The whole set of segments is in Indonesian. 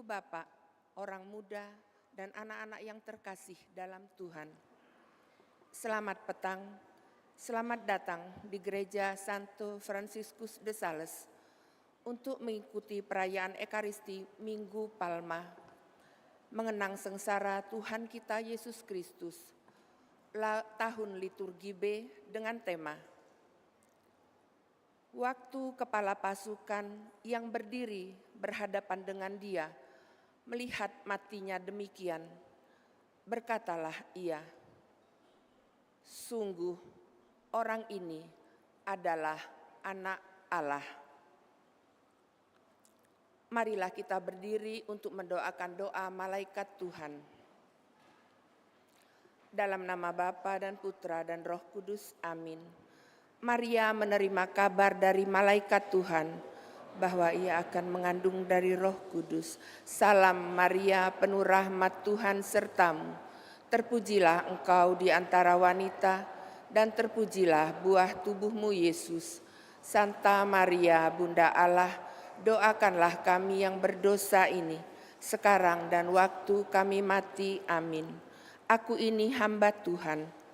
Bapak, orang muda, dan anak-anak yang terkasih dalam Tuhan. Selamat petang, selamat datang di Gereja Santo Franciscus de Sales untuk mengikuti perayaan Ekaristi Minggu Palma, mengenang sengsara Tuhan kita Yesus Kristus, tahun liturgi B dengan tema Waktu kepala pasukan yang berdiri berhadapan dengan Dia melihat matinya demikian, berkatalah ia, sungguh orang ini adalah anak Allah. Marilah kita berdiri untuk mendoakan doa malaikat Tuhan. Dalam nama Bapa dan Putra dan Roh Kudus, amin. Maria menerima kabar dari malaikat Tuhan bahwa ia akan mengandung dari Roh Kudus. Salam Maria, penuh rahmat Tuhan sertamu. Terpujilah engkau di antara wanita dan terpujilah buah tubuhmu Yesus. Santa Maria, Bunda Allah, doakanlah kami yang berdosa ini, sekarang dan waktu kami mati. Amin. Aku ini hamba Tuhan.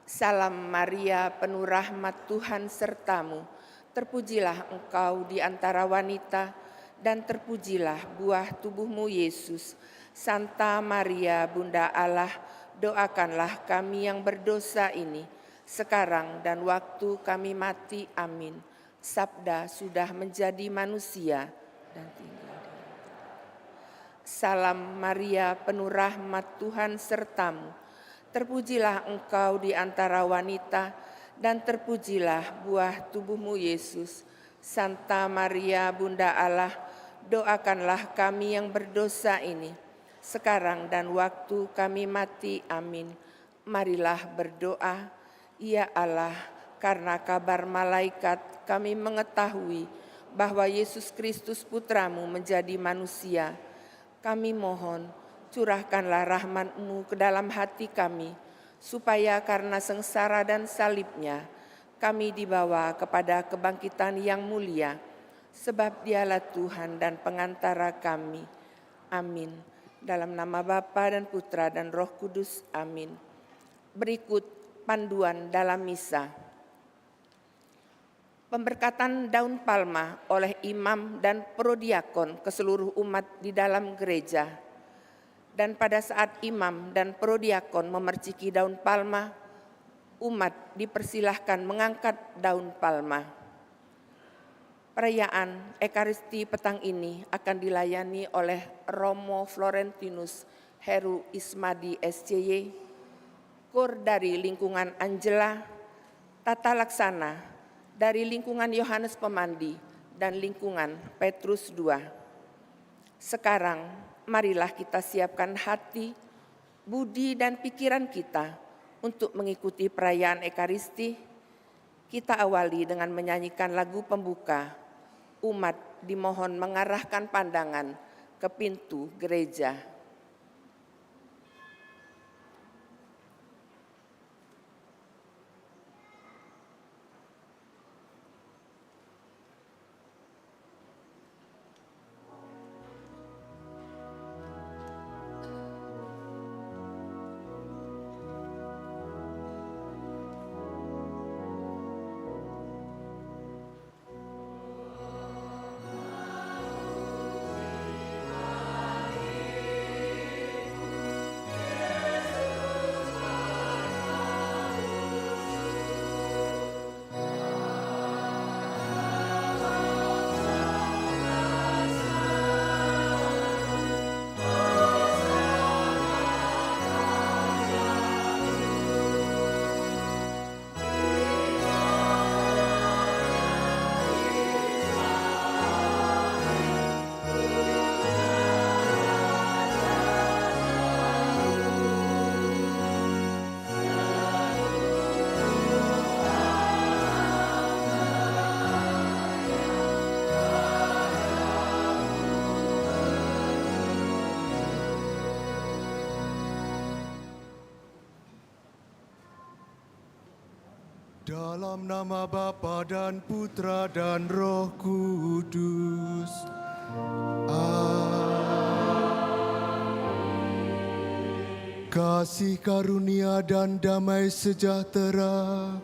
Salam Maria, penuh rahmat Tuhan sertamu. Terpujilah engkau di antara wanita dan terpujilah buah tubuhmu Yesus. Santa Maria, Bunda Allah, doakanlah kami yang berdosa ini, sekarang dan waktu kami mati. Amin. Sabda sudah menjadi manusia dan tinggal di antara. Salam Maria, penuh rahmat Tuhan sertamu. Terpujilah engkau di antara wanita dan terpujilah buah tubuhmu Yesus. Santa Maria, Bunda Allah, doakanlah kami yang berdosa ini, sekarang dan waktu kami mati. Amin. Marilah berdoa. Ya Allah, karena kabar malaikat kami mengetahui bahwa Yesus Kristus Putramu menjadi manusia. Kami mohon, curahkanlah rahmat-Mu ke dalam hati kami, supaya karena sengsara dan salibnya, kami dibawa kepada kebangkitan yang mulia, sebab Dialah Tuhan dan pengantara kami. Amin. Dalam nama Bapa dan Putra dan Roh Kudus. Amin. Berikut panduan dalam misa. Pemberkatan daun palma oleh imam dan prodiakon ke seluruh umat di dalam gereja. Dan pada saat imam dan prodiakon memerciki daun palma, umat dipersilahkan mengangkat daun palma. Perayaan Ekaristi petang ini akan dilayani oleh Romo Florentinus Heru Ismadi SCY, Kur dari lingkungan Angela, Tata Laksana dari lingkungan Yohanes Pemandi dan lingkungan Petrus II. Sekarang, marilah kita siapkan hati, budi, dan pikiran kita untuk mengikuti perayaan Ekaristi. Kita awali dengan menyanyikan lagu pembuka. Umat dimohon mengarahkan pandangan ke pintu gereja. Dalam nama Bapa dan Putra dan Roh Kudus. Kasih karunia dan damai sejahtera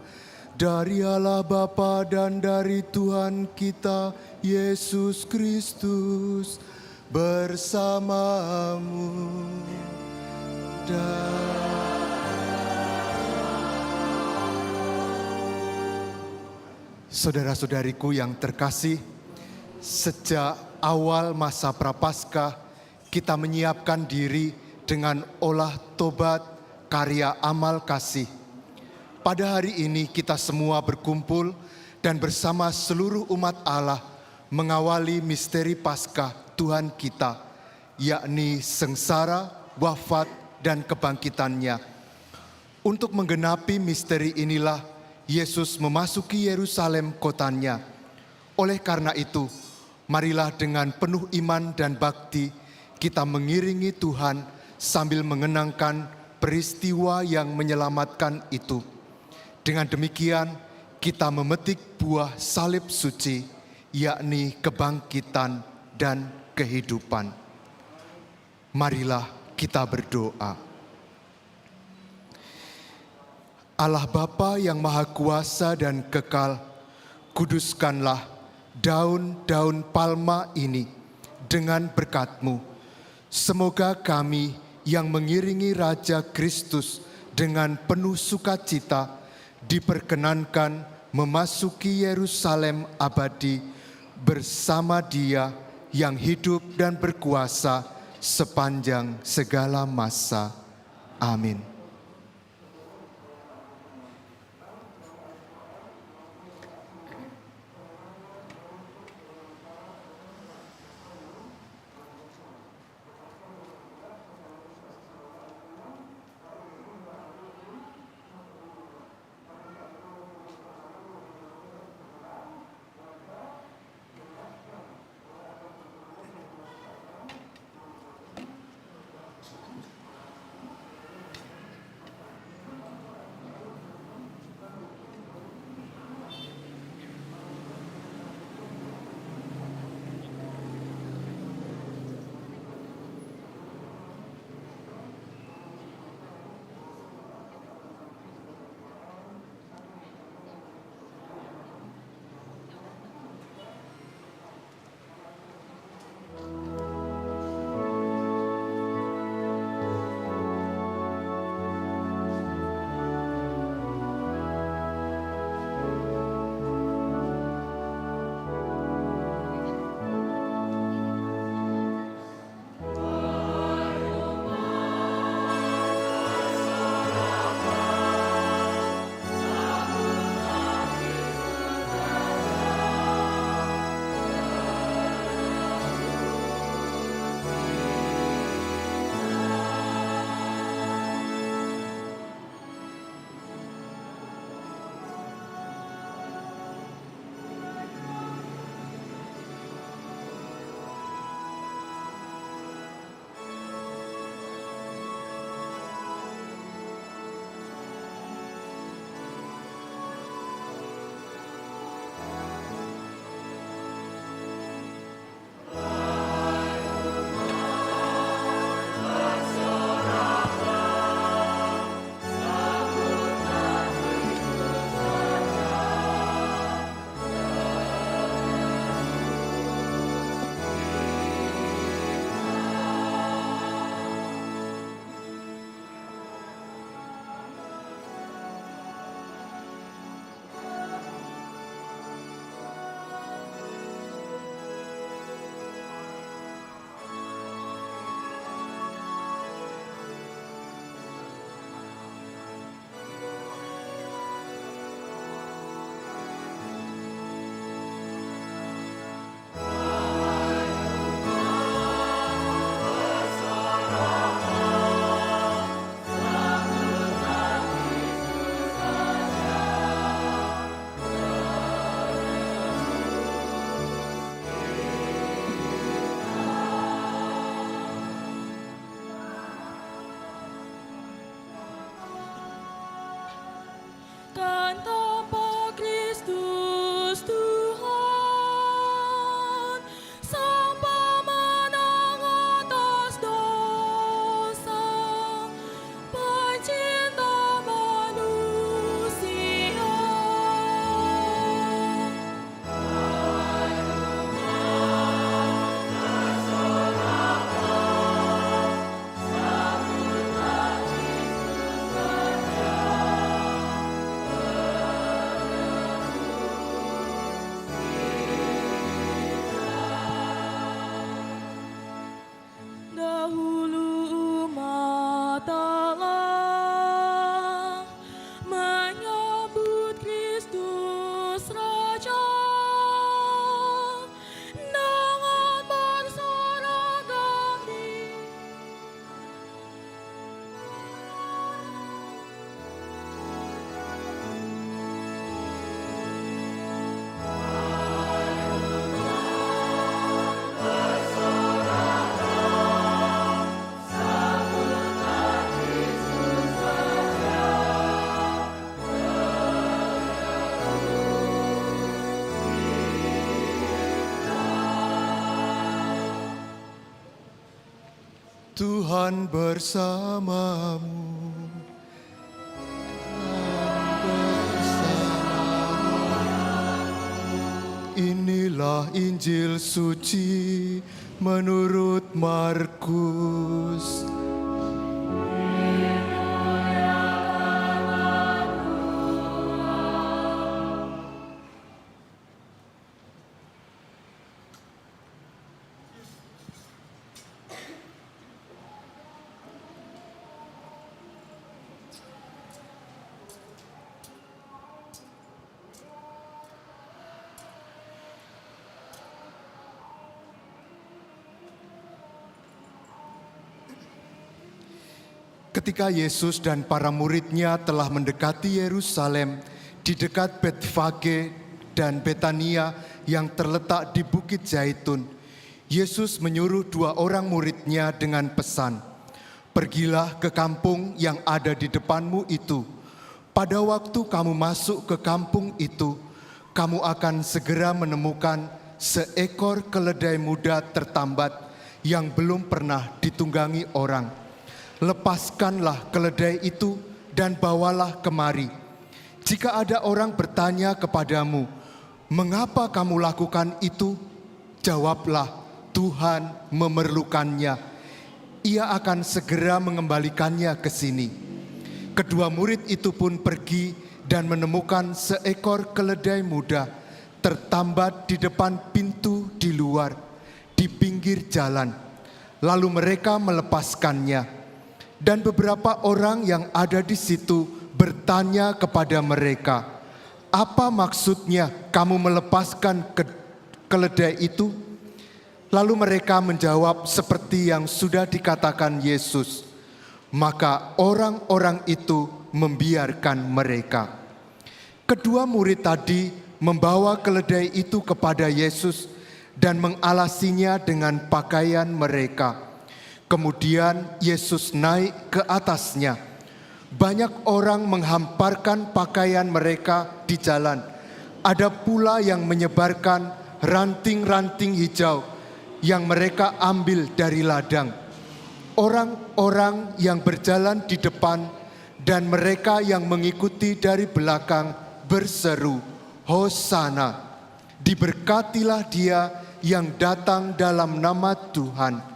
dari Allah Bapa dan dari Tuhan kita Yesus Kristus bersamamu. Saudara-saudariku yang terkasih, sejak awal masa Prapaskah kita menyiapkan diri dengan olah tobat karya amal kasih. Pada hari ini kita semua berkumpul dan bersama seluruh umat Allah mengawali misteri Paskah Tuhan kita, yakni sengsara, wafat, dan kebangkitannya. Untuk menggenapi misteri inilah Yesus memasuki Yerusalem kotanya. Oleh karena itu, marilah dengan penuh iman dan bakti kita mengiringi Tuhan sambil mengenangkan peristiwa yang menyelamatkan itu. Dengan demikian, kita memetik buah salib suci, yakni kebangkitan dan kehidupan. Marilah kita berdoa. Allah Bapa yang Maha Kuasa dan Kekal, kuduskanlah daun-daun palma ini dengan berkat-Mu. Semoga kami yang mengiringi Raja Kristus dengan penuh sukacita diperkenankan memasuki Yerusalem abadi bersama Dia yang hidup dan berkuasa sepanjang segala masa. Amin. Canta Tuhan bersamamu. Inilah Injil suci menurut Markus. Ketika Yesus dan para muridnya telah mendekati Yerusalem di dekat Betfage dan Betania yang terletak di Bukit Zaitun, Yesus menyuruh 2 orang muridnya dengan pesan, "Pergilah ke kampung yang ada di depanmu itu. Pada waktu kamu masuk ke kampung itu, kamu akan segera menemukan seekor keledai muda tertambat yang belum pernah ditunggangi orang. Lepaskanlah keledai itu dan bawalah kemari. Jika ada orang bertanya kepadamu, 'Mengapa kamu lakukan itu?' Jawablah, 'Tuhan memerlukannya. Ia akan segera mengembalikannya ke sini.' Kedua murid itu pun pergi dan menemukan seekor keledai muda tertambat di depan pintu di luar, di pinggir jalan. Lalu mereka melepaskannya. Dan beberapa orang yang ada di situ bertanya kepada mereka, 'Apa maksudnya kamu melepaskan keledai itu?' Lalu mereka menjawab seperti yang sudah dikatakan Yesus. Maka orang-orang itu membiarkan mereka. Kedua murid tadi membawa keledai itu kepada Yesus dan mengalasinya dengan pakaian mereka. Kemudian Yesus naik ke atasnya. Banyak orang menghamparkan pakaian mereka di jalan. Ada pula yang menyebarkan ranting-ranting hijau yang mereka ambil dari ladang. Orang-orang yang berjalan di depan dan mereka yang mengikuti dari belakang berseru, 'Hosana, diberkatilah Dia yang datang dalam nama Tuhan.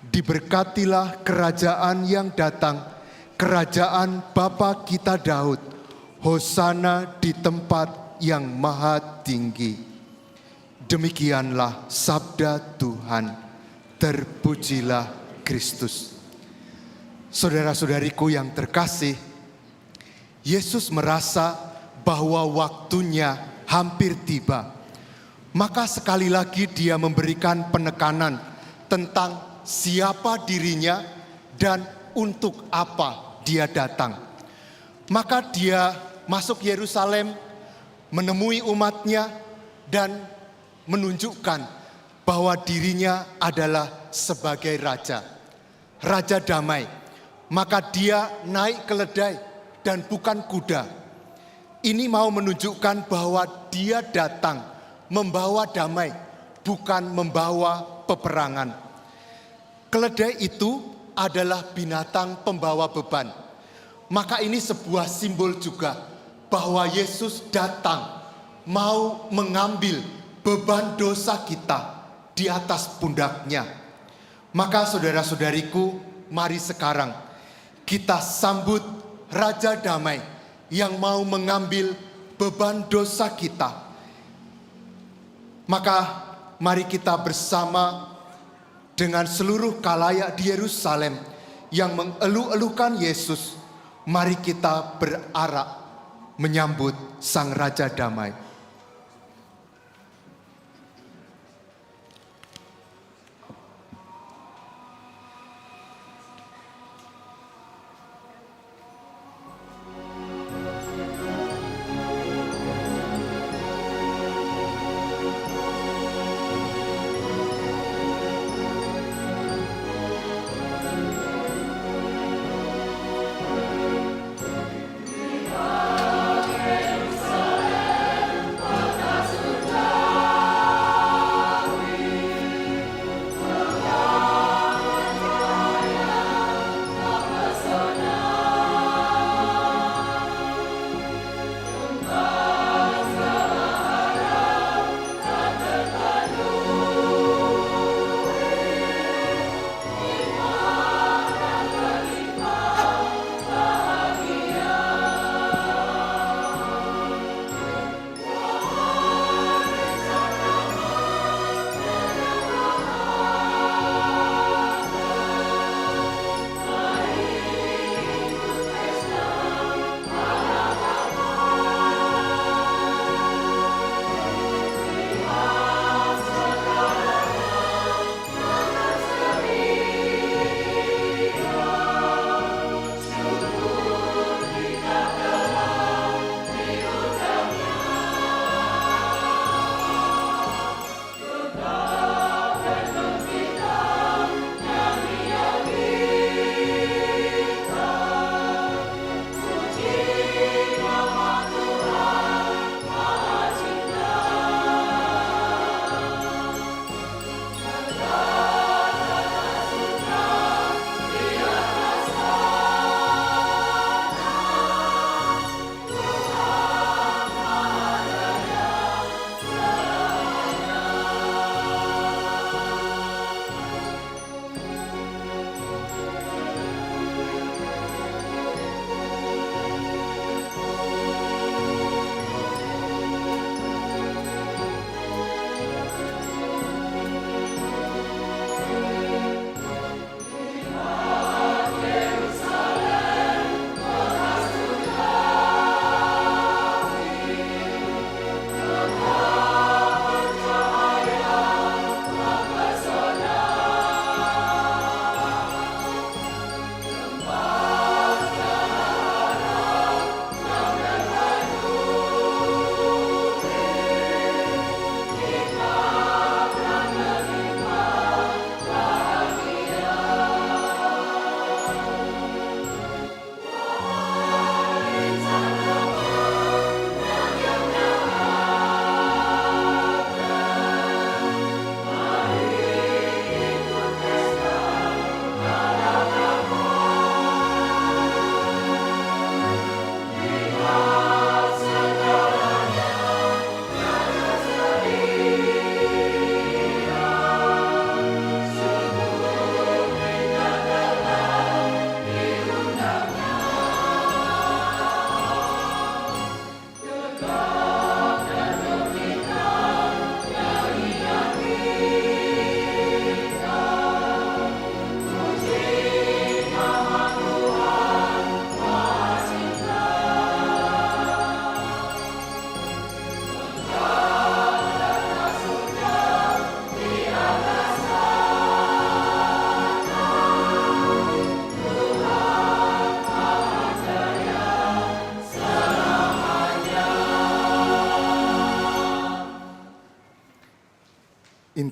Diberkatilah kerajaan yang datang, kerajaan Bapa kita Daud. Hosana di tempat yang maha tinggi.' Demikianlah sabda Tuhan. Terpujilah Kristus." Saudara-saudariku yang terkasih, Yesus merasa bahwa waktunya hampir tiba. Maka sekali lagi dia memberikan penekanan tentang siapa dirinya dan untuk apa dia datang. Maka dia masuk Yerusalem, menemui umatnya dan menunjukkan bahwa dirinya adalah sebagai raja, raja damai. Maka dia naik keledai dan bukan kuda. Ini mau menunjukkan bahwa dia datang membawa damai, bukan membawa peperangan. Keledai itu adalah binatang pembawa beban. Maka ini sebuah simbol juga bahwa Yesus datang mau mengambil beban dosa kita di atas pundaknya. Maka saudara-saudariku, mari sekarang kita sambut Raja Damai yang mau mengambil beban dosa kita. Maka mari kita bersama dengan seluruh khalayak di Yerusalem yang mengeluh-elukan Yesus, mari kita berarak menyambut Sang Raja Damai.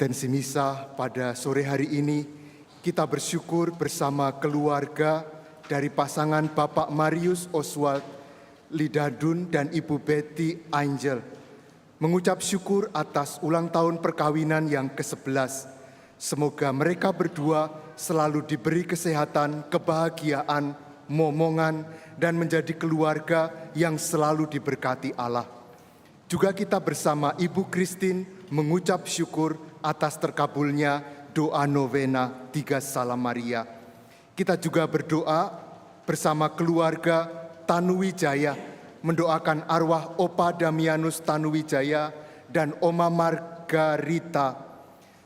intensi misa pada sore hari ini, kita bersyukur bersama keluarga dari pasangan Bapak Marius Oswald Lidadun dan Ibu Betty Angel, mengucap syukur atas ulang tahun perkawinan yang ke-11. Semoga mereka berdua selalu diberi kesehatan, kebahagiaan, momongan, dan menjadi keluarga yang selalu diberkati Allah. Juga kita bersama Ibu Christine mengucap syukur atas terkabulnya doa novena 3 Salam Maria. Kita juga berdoa bersama keluarga Tanuwijaya, mendoakan arwah Opa Damianus Tanuwijaya dan Oma Margarita.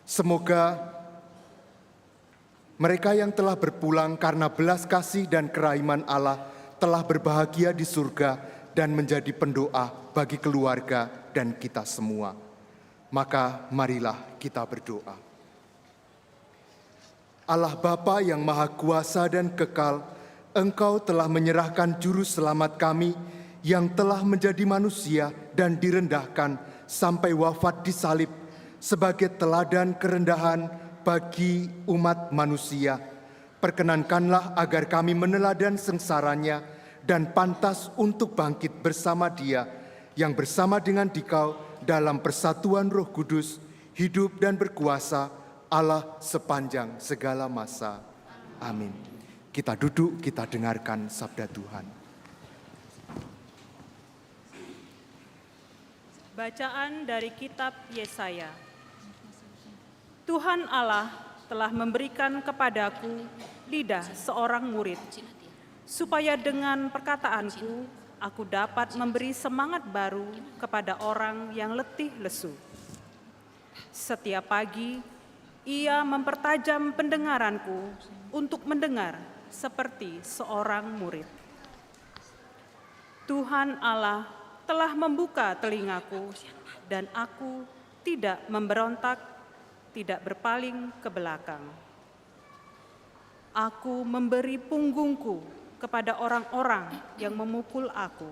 Semoga mereka yang telah berpulang karena belas kasih dan kerahiman Allah telah berbahagia di surga dan menjadi pendoa bagi keluarga dan kita semua. Maka marilah kita berdoa. Allah Bapa yang Maha Kuasa dan Kekal, Engkau telah menyerahkan juru selamat kami yang telah menjadi manusia dan direndahkan sampai wafat di salib sebagai teladan kerendahan bagi umat manusia. Perkenankanlah agar kami meneladani sengsaranya dan pantas untuk bangkit bersama Dia yang bersama dengan Dikau dalam persatuan Roh Kudus, hidup dan berkuasa Allah sepanjang segala masa. Amin. Kita duduk, kita dengarkan sabda Tuhan. Bacaan dari kitab Yesaya. Tuhan Allah telah memberikan kepadaku lidah seorang murid, supaya dengan perkataanku aku dapat memberi semangat baru kepada orang yang letih lesu. Setiap pagi ia mempertajam pendengaranku untuk mendengar seperti seorang murid. Tuhan Allah telah membuka telingaku dan aku tidak memberontak, tidak berpaling ke belakang. Aku memberi punggungku kepada orang-orang yang memukul aku,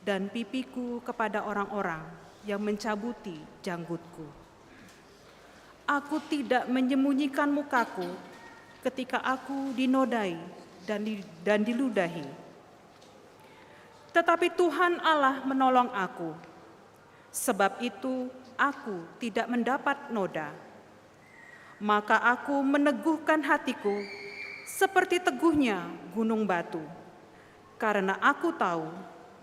dan pipiku kepada orang-orang yang mencabuti janggutku. Aku tidak menyembunyikan mukaku ketika aku dinodai dan diludahi. Tetapi Tuhan Allah menolong aku, sebab itu aku tidak mendapat noda. Maka aku meneguhkan hatiku seperti teguhnya gunung batu, karena aku tahu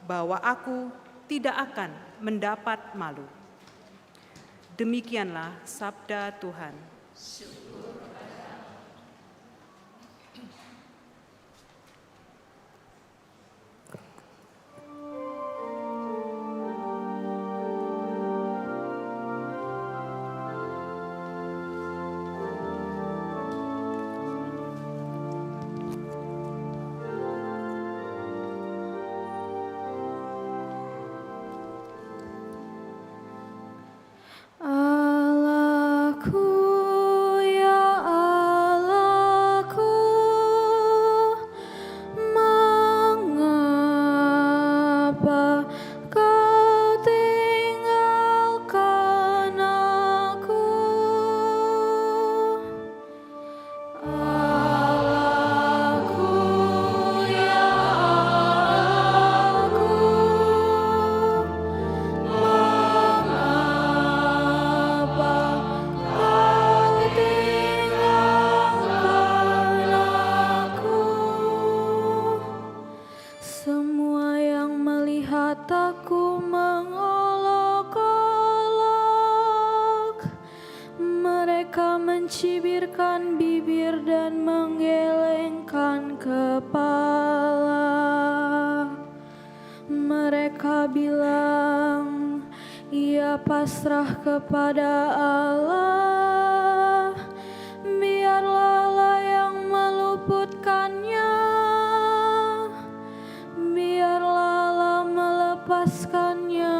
bahwa aku tidak akan mendapat malu. Demikianlah sabda Tuhan. mencibirkan bibir dan menggelengkan kepala. Mereka bilang, ia pasrah kepada Allah, biarlah Allah yang meluputkannya, biarlah Allah melepaskannya.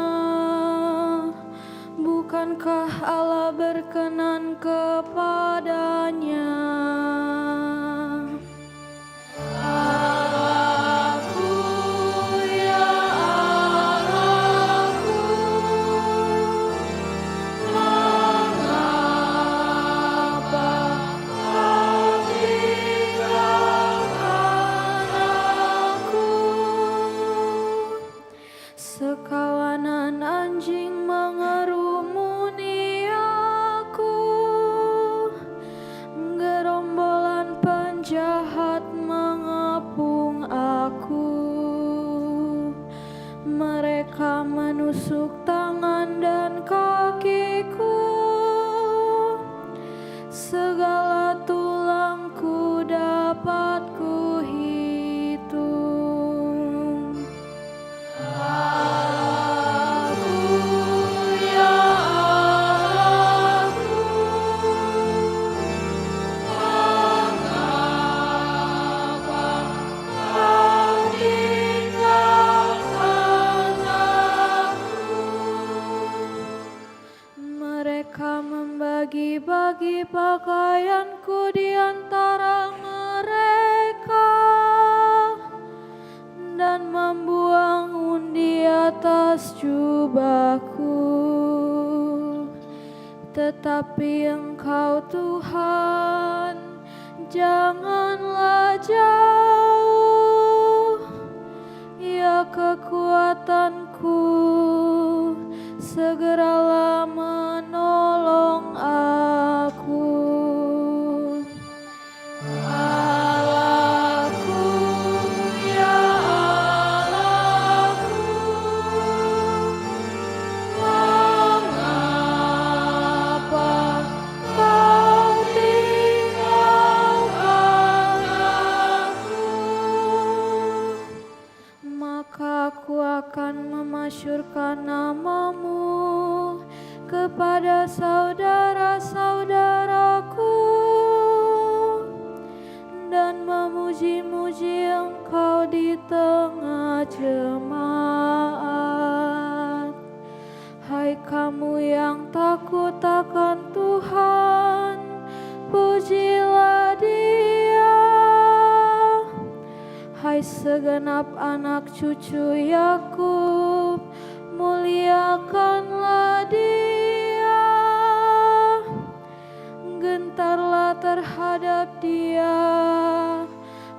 Bukankah Allah berkenan kepadanya? Mengapa mereka menusuk tangan dan kakiku, segala tulangku dapat kuhitung. Allahku, ya Allahku, mengapa Kau tinggalkan aku? Mereka membagi-bagi pakaianku di antara mereka dan membuang undi atas jubahku. Tetapi Engkau Tuhan, janganlah jauh, ya kekuatanku, segeralah menolong aku. Allahku, ya Allahku, mengapa Kau tinggalkan aku? Maka aku akan memasyurkan nama-Mu kepada saudara-saudaraku dan memuji-muji Engkau di tengah jemaat. Hai kamu yang takut akan Tuhan, pujilah Dia. Hai segenap anak cucu Yakub, muliakanlah Dia. Gentarlah terhadap Dia,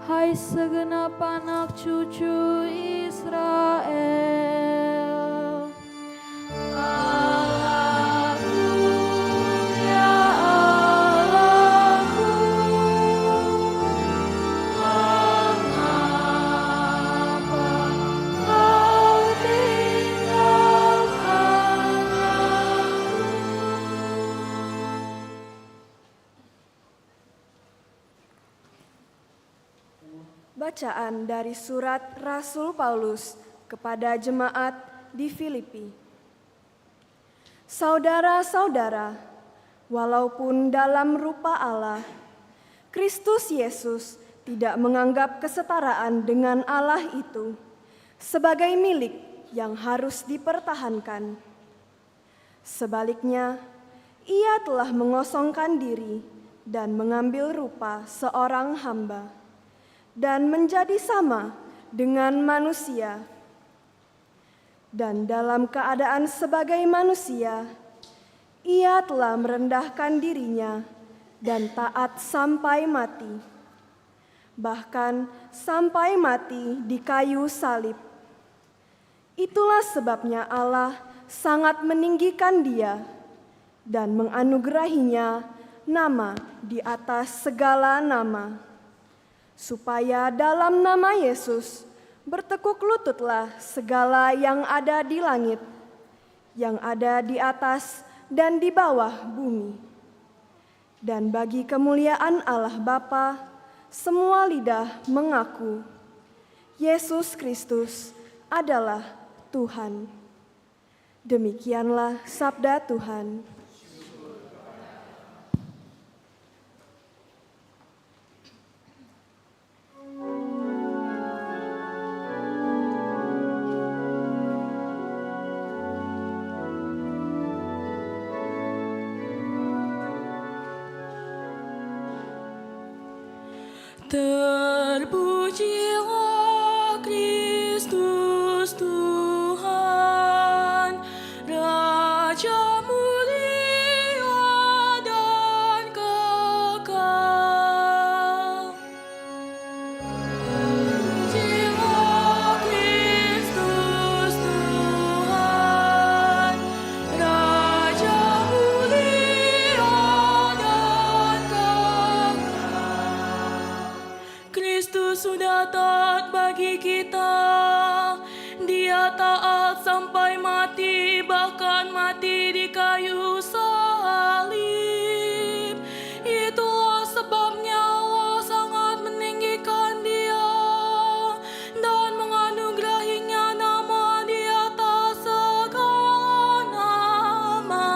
hai segenap anak cucu Israel. Allahku, ya Allahku, mengapa Kau tinggalkan aku? Bacaan dari surat Rasul Paulus kepada jemaat di Filipi. Saudara-saudara, walaupun dalam rupa Allah, Kristus Yesus tidak menganggap kesetaraan dengan Allah itu sebagai milik yang harus dipertahankan. Sebaliknya, Ia telah mengosongkan diri dan mengambil rupa seorang hamba dan menjadi sama dengan manusia. Dan dalam keadaan sebagai manusia, Ia telah merendahkan dirinya dan taat sampai mati, bahkan sampai mati di kayu salib. Itulah sebabnya Allah sangat meninggikan Dia dan menganugerahinya nama di atas segala nama, supaya dalam nama Yesus bertekuk lututlah segala yang ada di langit, yang ada di atas dan di bawah bumi. Dan bagi kemuliaan Allah Bapa, semua lidah mengaku Yesus Kristus adalah Tuhan. Demikianlah sabda Tuhan. Terpujilah Kristus Tuhan, Raja mulia dan kekal. Terpujilah Kristus Tuhan, Raja mulia dan kekal. Dia taat sampai mati, bahkan mati di kayu salib. Itulah sebabnya Allah sangat meninggikan Dia dan menganugerahinya nama di atas segala nama.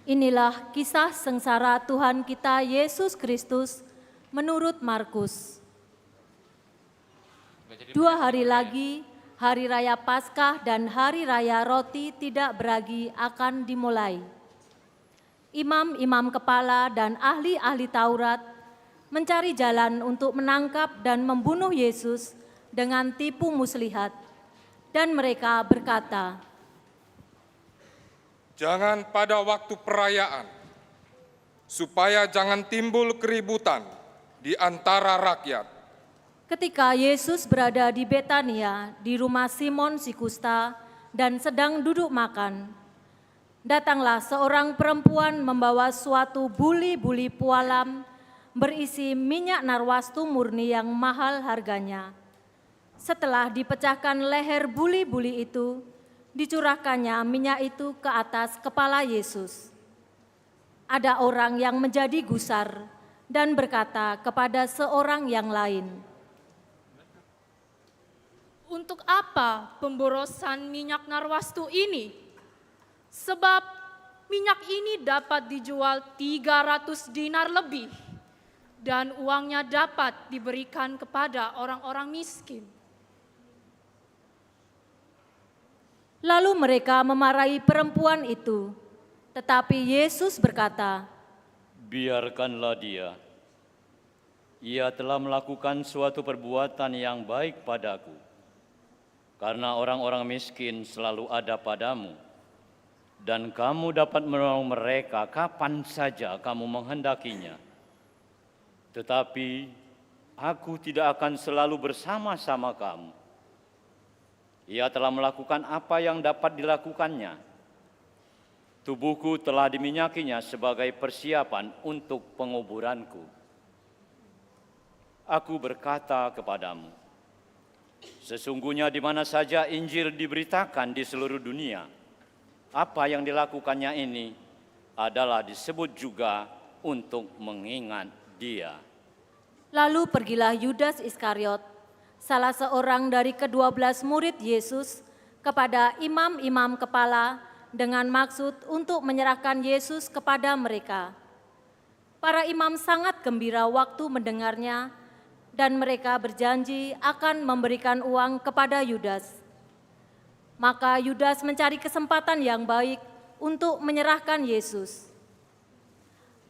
Inilah kisah sengsara Tuhan kita Yesus Kristus menurut Markus. 2 hari lagi, Hari Raya Paskah dan Hari Raya Roti Tidak Beragi akan dimulai. Imam-imam kepala dan ahli-ahli Taurat mencari jalan untuk menangkap dan membunuh Yesus dengan tipu muslihat. Dan mereka berkata, jangan pada waktu perayaan, supaya jangan timbul keributan di antara rakyat. ketika Yesus berada di Betania di rumah Simon si Kusta dan sedang duduk makan, datanglah seorang perempuan membawa suatu buli-buli pualam berisi minyak narwastu murni yang mahal harganya. Setelah dipecahkan leher buli-buli itu, dicurahkannya minyak itu ke atas kepala Yesus. Ada orang yang menjadi gusar dan berkata kepada seorang yang lain, "Untuk apa pemborosan minyak narwastu ini? Sebab minyak ini dapat dijual 300 dinar lebih dan uangnya dapat diberikan kepada orang-orang miskin." Lalu mereka memarahi perempuan itu, tetapi Yesus berkata, "Biarkanlah dia. Ia telah melakukan suatu perbuatan yang baik padaku. Karena orang-orang miskin selalu ada padamu, dan kamu dapat menolong mereka kapan saja kamu menghendakinya. Tetapi aku tidak akan selalu bersama-sama kamu. Ia telah melakukan apa yang dapat dilakukannya. Tubuhku telah diminyakinya sebagai persiapan untuk penguburanku. Aku berkata kepadamu, sesungguhnya di mana saja Injil diberitakan di seluruh dunia, apa yang dilakukannya ini adalah disebut juga untuk mengingat dia." Lalu pergilah Yudas Iskariot, salah seorang dari ke-12 murid Yesus, kepada imam-imam kepala dengan maksud untuk menyerahkan Yesus kepada mereka. Para imam sangat gembira waktu mendengarnya, dan mereka berjanji akan memberikan uang kepada Yudas. Maka Yudas mencari kesempatan yang baik untuk menyerahkan Yesus.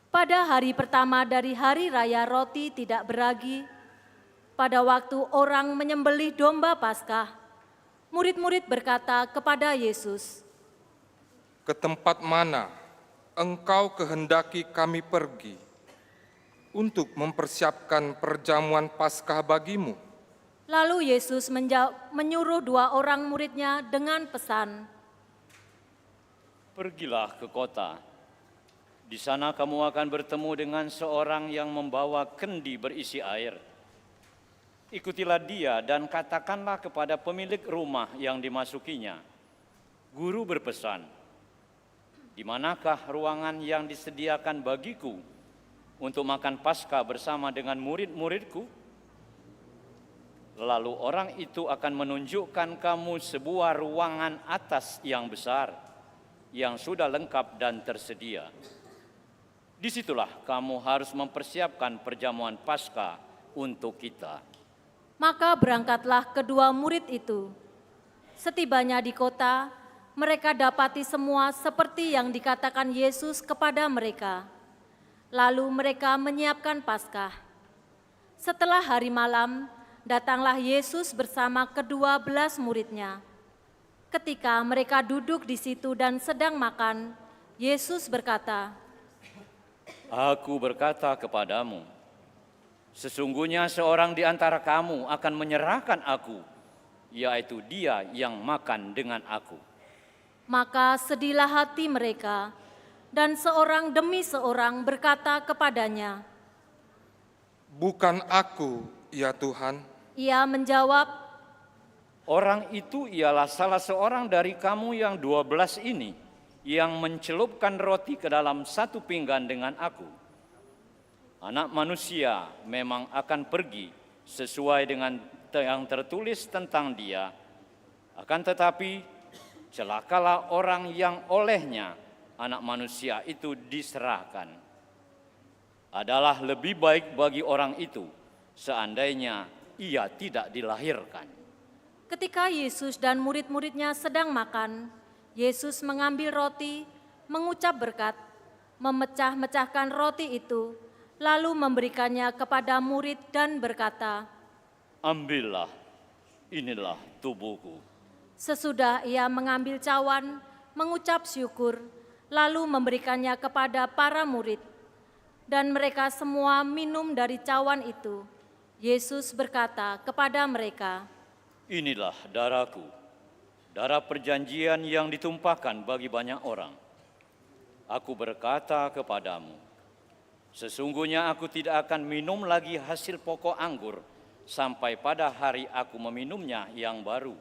Pada hari pertama dari Hari Raya Roti Tidak Beragi, pada waktu orang menyembelih domba Paskah, murid-murid berkata kepada Yesus, Ke tempat mana engkau kehendaki kami pergi untuk mempersiapkan perjamuan Paskah bagimu? Lalu Yesus menyuruh 2 orang muridnya dengan pesan, "Pergilah ke kota. Di sana kamu akan bertemu dengan seorang yang membawa kendi berisi air. Ikutilah dia dan katakanlah kepada pemilik rumah yang dimasukinya, Guru berpesan, di manakah ruangan yang disediakan bagiku untuk makan Paskah bersama dengan murid-muridku? Lalu orang itu akan menunjukkan kamu sebuah ruangan atas yang besar, yang sudah lengkap dan tersedia. Disitulah kamu harus mempersiapkan perjamuan Paskah untuk kita." Maka berangkatlah kedua murid itu. Setibanya di kota, mereka dapati semua seperti yang dikatakan Yesus kepada mereka. Lalu mereka menyiapkan Paskah. Setelah hari malam, datanglah Yesus bersama ke-12 muridnya. Ketika mereka duduk di situ dan sedang makan, Yesus berkata, Aku berkata kepadamu, sesungguhnya seorang di antara kamu akan menyerahkan aku, yaitu dia yang makan dengan aku. Maka sedihlah hati mereka, dan seorang demi seorang berkata kepadanya. Bukan aku, ya Tuhan. Ia menjawab, Orang itu ialah salah seorang dari kamu yang 12 ini, yang mencelupkan roti ke dalam satu pinggan dengan aku. Anak manusia memang akan pergi sesuai dengan yang tertulis tentang dia. Akan tetapi, celakalah orang yang olehnya anak manusia itu diserahkan. Adalah lebih baik bagi orang itu seandainya ia tidak dilahirkan. ketika Yesus dan murid-muridnya sedang makan, Yesus mengambil roti, mengucap berkat, memecah-mecahkan roti itu, lalu memberikannya kepada murid dan berkata, Ambillah, inilah tubuhku. Sesudah ia mengambil cawan, mengucap syukur, lalu memberikannya kepada para murid. Dan mereka semua minum dari cawan itu. Yesus berkata kepada mereka, Inilah darahku, darah perjanjian yang ditumpahkan bagi banyak orang. Aku berkata kepadamu, sesungguhnya aku tidak akan minum lagi hasil pokok anggur sampai pada hari aku meminumnya yang baru,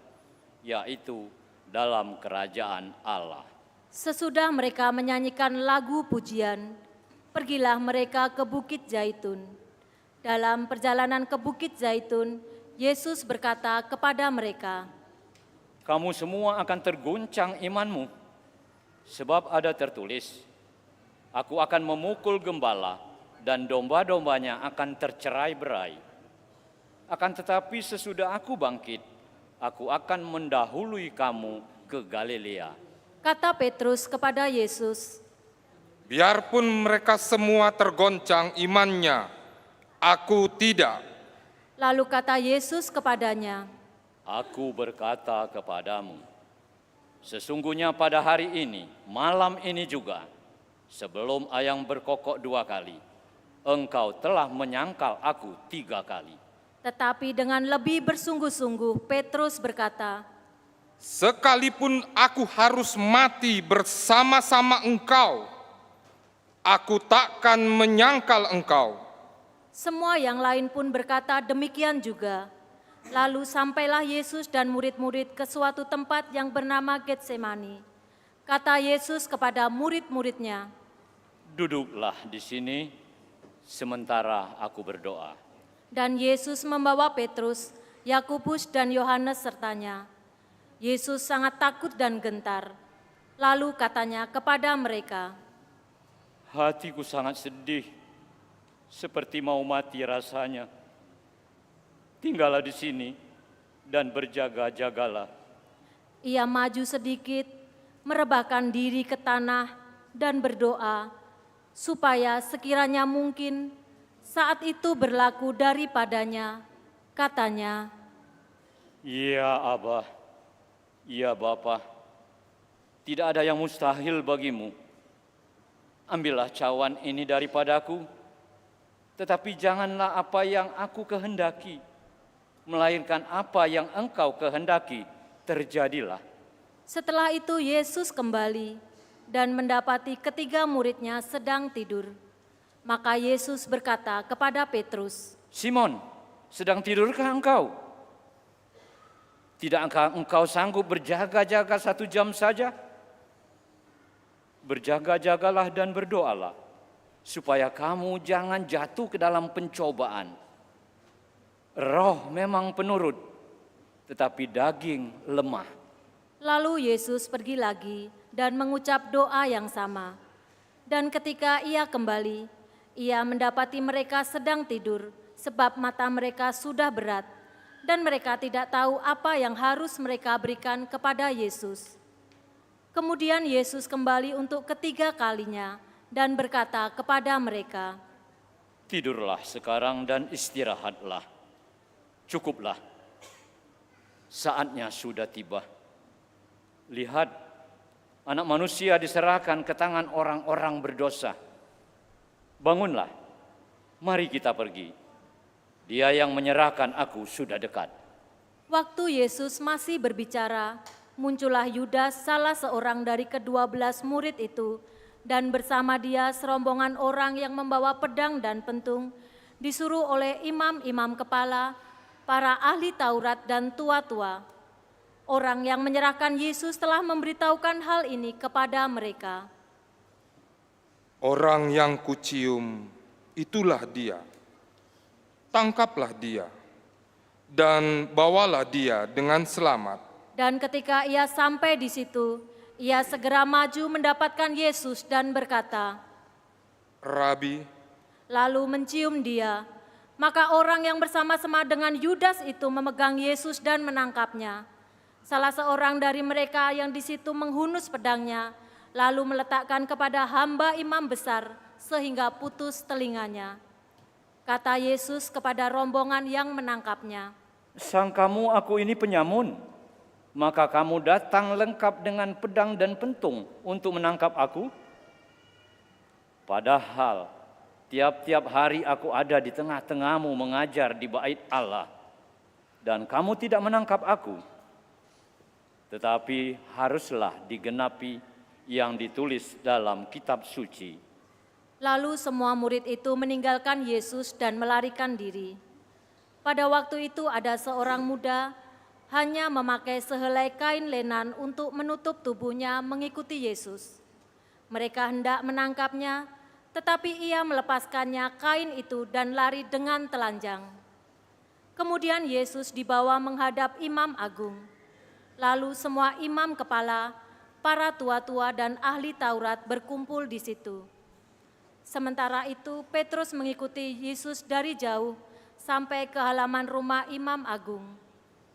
yaitu dalam kerajaan Allah. sesudah mereka menyanyikan lagu pujian, pergilah mereka ke Bukit Zaitun. Dalam perjalanan ke Bukit Zaitun, Yesus berkata kepada mereka, Kamu semua akan terguncang imanmu, sebab ada tertulis, Aku akan memukul gembala dan domba-dombanya akan tercerai-berai. Akan tetapi sesudah aku bangkit, aku akan mendahului kamu ke Galilea. kata Petrus kepada Yesus, Biarpun mereka semua tergoncang imannya, aku tidak. lalu kata Yesus kepadanya, Aku berkata kepadamu, sesungguhnya pada hari ini, malam ini juga, sebelum ayam berkokok 2 kali, engkau telah menyangkal aku 3 kali. tetapi dengan lebih bersungguh-sungguh Petrus berkata, Sekalipun aku harus mati bersama-sama engkau, aku takkan menyangkal engkau. semua yang lain pun berkata demikian juga. Lalu sampailah Yesus dan murid-murid ke suatu tempat yang bernama Getsemani. Kata Yesus kepada murid-muridnya, Duduklah di sini, sementara aku berdoa. dan Yesus membawa Petrus, Yakobus dan Yohanes sertanya. Yesus sangat takut dan gentar. Lalu katanya kepada mereka, Hatiku sangat sedih, seperti mau mati rasanya. Tinggallah di sini dan berjaga-jagalah. ia maju sedikit, merebahkan diri ke tanah dan berdoa, supaya sekiranya mungkin saat itu berlaku daripadanya. Katanya, Ya Abah, ya Bapa, tidak ada yang mustahil bagimu. Ambillah cawan ini daripadaku, tetapi janganlah apa yang aku kehendaki, melainkan apa yang engkau kehendaki terjadilah. setelah itu Yesus kembali dan mendapati ketiga muridnya sedang tidur. Maka Yesus berkata kepada Petrus, Simon, sedang tidurkah engkau? Tidakkah engkau sanggup berjaga-jaga 1 jam saja? Berjaga-jagalah dan berdoalah, supaya kamu jangan jatuh ke dalam pencobaan. Roh memang penurut, tetapi daging lemah. Lalu Yesus pergi lagi dan mengucap doa yang sama. Dan ketika ia kembali, ia mendapati mereka sedang tidur, sebab mata mereka sudah berat, dan mereka tidak tahu apa yang harus mereka berikan kepada Yesus. Kemudian Yesus kembali untuk ketiga kalinya dan berkata kepada mereka, Tidurlah sekarang dan istirahatlah. Cukuplah, saatnya sudah tiba. Lihat, Anak Manusia diserahkan ke tangan orang-orang berdosa. Bangunlah, mari kita pergi. Dia yang menyerahkan aku sudah dekat. Waktu Yesus masih berbicara, muncullah Yudas, salah seorang dari ke-12 murid itu, dan bersama dia serombongan orang yang membawa pedang dan pentung, disuruh oleh imam-imam kepala, para ahli Taurat dan tua-tua. Orang yang menyerahkan Yesus telah memberitahukan hal ini kepada mereka. Orang yang kucium, itulah dia. Tangkaplah dia, dan bawalah dia dengan selamat. Dan ketika ia sampai di situ, ia segera maju mendapatkan Yesus dan berkata, Rabi, lalu mencium dia. Maka orang yang bersama-sama dengan Yudas itu memegang Yesus dan menangkapnya. Salah seorang dari mereka yang di situ menghunus pedangnya, lalu meletakkan kepada hamba imam besar sehingga putus telinganya. Kata Yesus kepada rombongan yang menangkapnya, Sangkamu aku ini penyamun, maka kamu datang lengkap dengan pedang dan pentung untuk menangkap aku? Padahal tiap-tiap hari aku ada di tengah-tengahmu mengajar di bait Allah, dan kamu tidak menangkap aku. Tetapi haruslah digenapi yang ditulis dalam kitab suci. Lalu semua murid itu meninggalkan Yesus dan melarikan diri. Pada waktu itu ada seorang muda hanya memakai sehelai kain lenan untuk menutup tubuhnya mengikuti Yesus. Mereka hendak menangkapnya, tetapi ia melepaskannya kain itu dan lari dengan telanjang. Kemudian Yesus dibawa menghadap imam agung. Lalu semua imam kepala, para tua-tua dan ahli Taurat berkumpul di situ. Sementara itu Petrus mengikuti Yesus dari jauh sampai ke halaman rumah imam agung.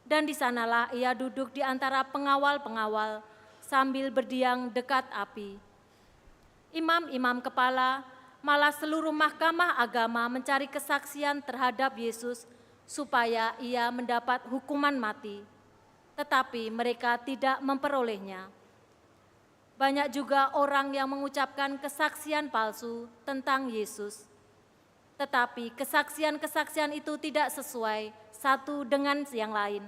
Dan di sanalah ia duduk di antara pengawal-pengawal sambil berdiam dekat api. Imam-imam kepala, malah seluruh mahkamah agama mencari kesaksian terhadap Yesus supaya ia mendapat hukuman mati. Tetapi mereka tidak memperolehnya. Banyak juga orang yang mengucapkan kesaksian palsu tentang Yesus. Tetapi kesaksian-kesaksian itu tidak sesuai satu dengan yang lain.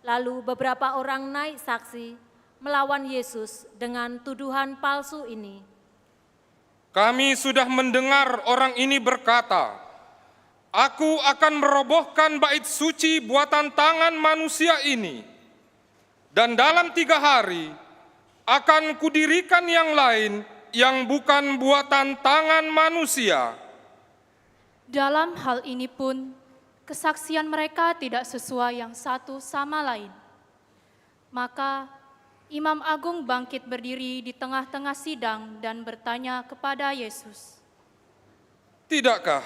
Lalu beberapa orang naik saksi melawan Yesus dengan tuduhan palsu ini. kami sudah mendengar orang ini berkata, Aku akan merobohkan bait suci buatan tangan manusia ini. Dan dalam 3 hari akan kudirikan yang lain yang bukan buatan tangan manusia. Dalam hal ini pun, kesaksian mereka tidak sesuai yang satu sama lain. Maka Imam Agung bangkit berdiri di tengah-tengah sidang dan bertanya kepada Yesus, Tidakkah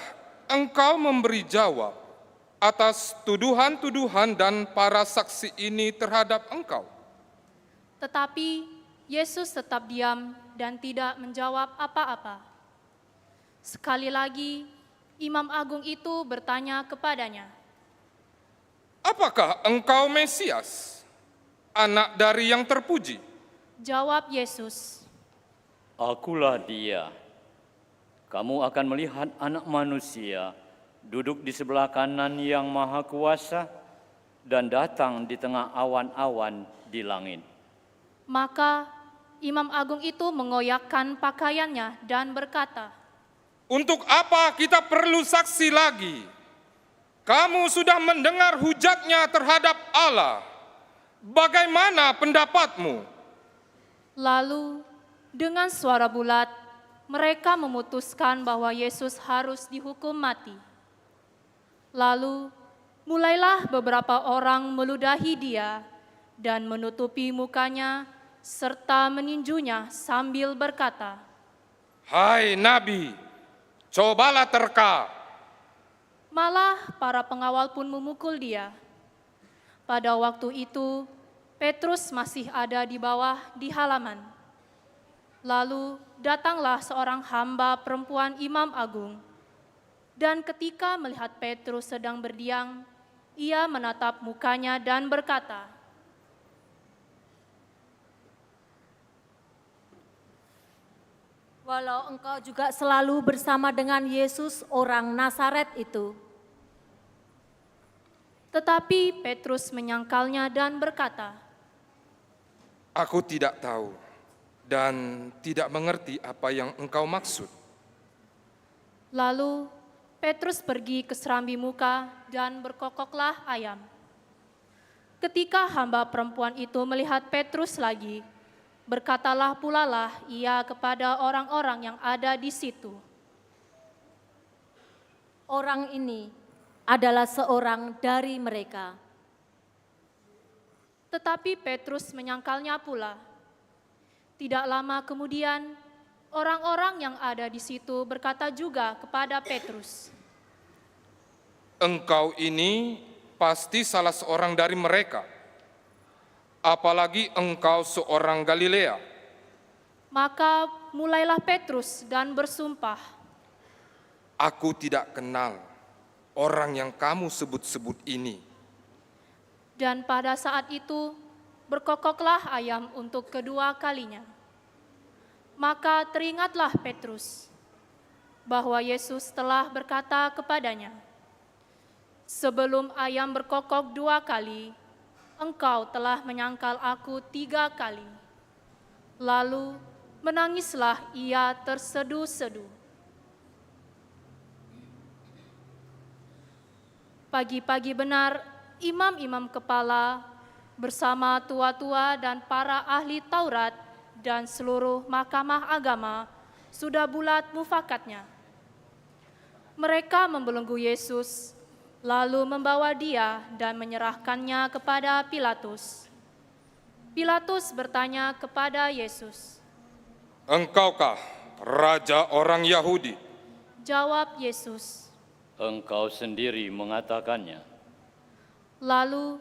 engkau memberi jawab atas tuduhan-tuduhan dan para saksi ini terhadap engkau? Tetapi Yesus tetap diam dan tidak menjawab apa-apa. Sekali lagi, Imam Agung itu bertanya kepadanya, Apakah engkau Mesias, anak dari yang terpuji? Jawab Yesus, Akulah dia. Kamu akan melihat Anak Manusia duduk di sebelah kanan Yang Maha Kuasa dan datang di tengah awan-awan di langit. Maka Imam Agung itu mengoyakkan pakaiannya dan berkata, Untuk apa kita perlu saksi lagi? Kamu sudah mendengar hujatnya terhadap Allah. Bagaimana pendapatmu? Lalu dengan suara bulat mereka memutuskan bahwa Yesus harus dihukum mati. Lalu mulailah beberapa orang meludahi dia dan menutupi mukanya serta meninjunya sambil berkata, Hai Nabi, cobalah terka. Malah para pengawal pun memukul dia. Pada waktu itu, Petrus masih ada di bawah di halaman. Lalu datanglah seorang hamba perempuan Imam Agung. Dan ketika melihat Petrus sedang berdiam, ia menatap mukanya dan berkata, walau engkau juga selalu bersama dengan Yesus orang Nazaret itu. Tetapi Petrus menyangkalnya dan berkata, Aku tidak tahu dan tidak mengerti apa yang engkau maksud. Lalu Petrus pergi ke serambi muka dan berkokoklah ayam. Ketika hamba perempuan itu melihat Petrus lagi, berkatalah pula lah ia kepada orang-orang yang ada di situ. Orang ini adalah seorang dari mereka. Tetapi Petrus menyangkalnya pula. Tidak lama kemudian, orang-orang yang ada di situ berkata juga kepada Petrus, Engkau ini pasti salah seorang dari mereka, apalagi engkau seorang Galilea. Maka mulailah Petrus dan bersumpah, Aku tidak kenal orang yang kamu sebut-sebut ini. dan pada saat itu berkokoklah ayam untuk kedua kalinya. Maka teringatlah Petrus bahwa Yesus telah berkata kepadanya, Sebelum ayam berkokok 2 kali, engkau telah menyangkal aku 3 kali. Lalu menangislah ia tersedu-sedu. Pagi-pagi benar, imam-imam kepala bersama tua-tua dan para ahli Taurat dan seluruh mahkamah agama sudah bulat mufakatnya. Mereka membelenggu Yesus, lalu membawa dia dan menyerahkannya kepada Pilatus. Pilatus bertanya kepada Yesus, Engkaukah raja orang Yahudi? Jawab Yesus. Engkau sendiri mengatakannya. Lalu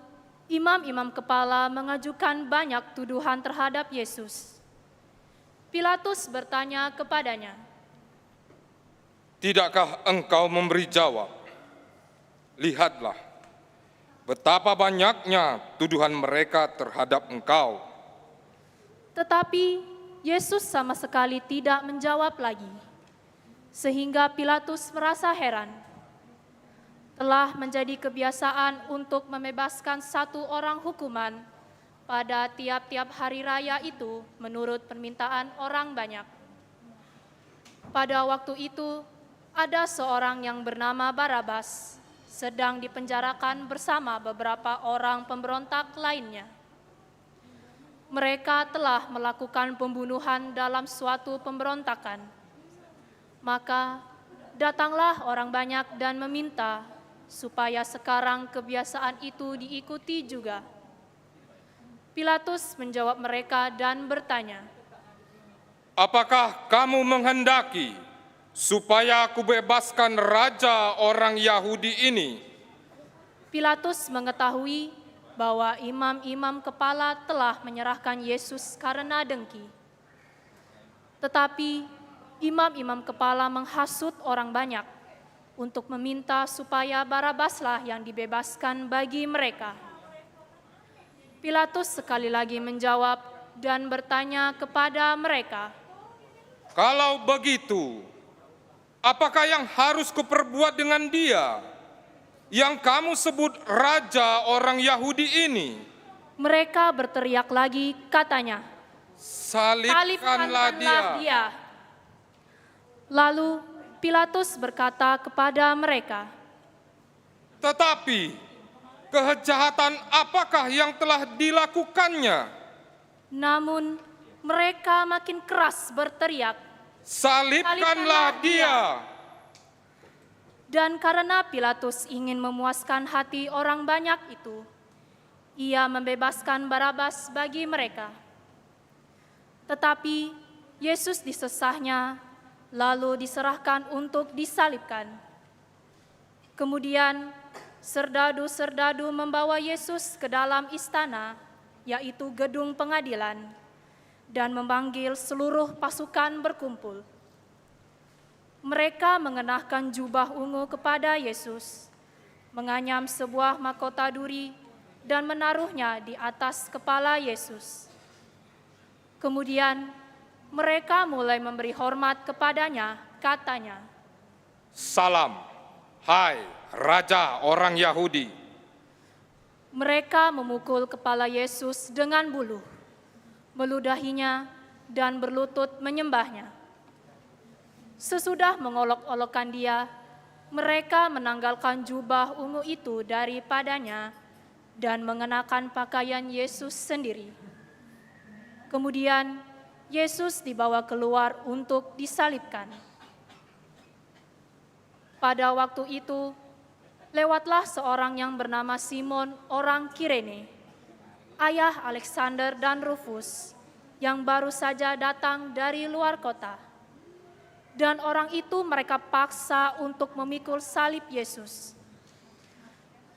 imam-imam kepala mengajukan banyak tuduhan terhadap Yesus. Pilatus bertanya kepadanya, Tidakkah engkau memberi jawab? Lihatlah, betapa banyaknya tuduhan mereka terhadap engkau. Tetapi Yesus sama sekali tidak menjawab lagi, sehingga Pilatus merasa heran. Telah menjadi kebiasaan untuk membebaskan satu orang hukuman pada tiap-tiap hari raya itu menurut permintaan orang banyak. Pada waktu itu, ada seorang yang bernama Barabas sedang dipenjarakan bersama beberapa orang pemberontak lainnya. Mereka telah melakukan pembunuhan dalam suatu pemberontakan. Maka datanglah orang banyak dan meminta supaya sekarang kebiasaan itu diikuti juga. Pilatus menjawab mereka dan bertanya, Apakah kamu menghendaki supaya aku bebaskan raja orang Yahudi ini? Pilatus mengetahui bahwa imam-imam kepala telah menyerahkan Yesus karena dengki. Tetapi imam-imam kepala menghasut orang banyak untuk meminta supaya Barabaslah yang dibebaskan bagi mereka. Pilatus sekali lagi menjawab dan bertanya kepada mereka, Kalau begitu, apakah yang harus kuperbuat dengan dia, yang kamu sebut raja orang Yahudi ini? Mereka berteriak lagi katanya, Salibkanlah dia. Lalu Pilatus berkata kepada mereka, Tetapi kejahatan apakah yang telah dilakukannya? namun mereka makin keras berteriak, Salibkanlah dia. Dan karena Pilatus ingin memuaskan hati orang banyak itu, ia membebaskan Barabas bagi mereka. Tetapi Yesus disesahnya, lalu diserahkan untuk disalibkan. Kemudian serdadu-serdadu membawa Yesus ke dalam istana, yaitu gedung pengadilan, dan memanggil seluruh pasukan berkumpul. Mereka mengenakan jubah ungu kepada Yesus, menganyam sebuah mahkota duri, dan menaruhnya di atas kepala Yesus. Kemudian mereka mulai memberi hormat kepadanya, katanya, "Salam, hai Raja orang Yahudi." Mereka memukul kepala Yesus dengan buluh, meludahinya dan berlutut menyembahnya. Sesudah mengolok-olokkan dia, mereka menanggalkan jubah ungu itu daripadanya dan mengenakan pakaian Yesus sendiri. Kemudian Yesus dibawa keluar untuk disalibkan. Pada waktu itu, lewatlah seorang yang bernama Simon orang Kirene, ayah Alexander dan Rufus, yang baru saja datang dari luar kota. Dan orang itu mereka paksa untuk memikul salib Yesus.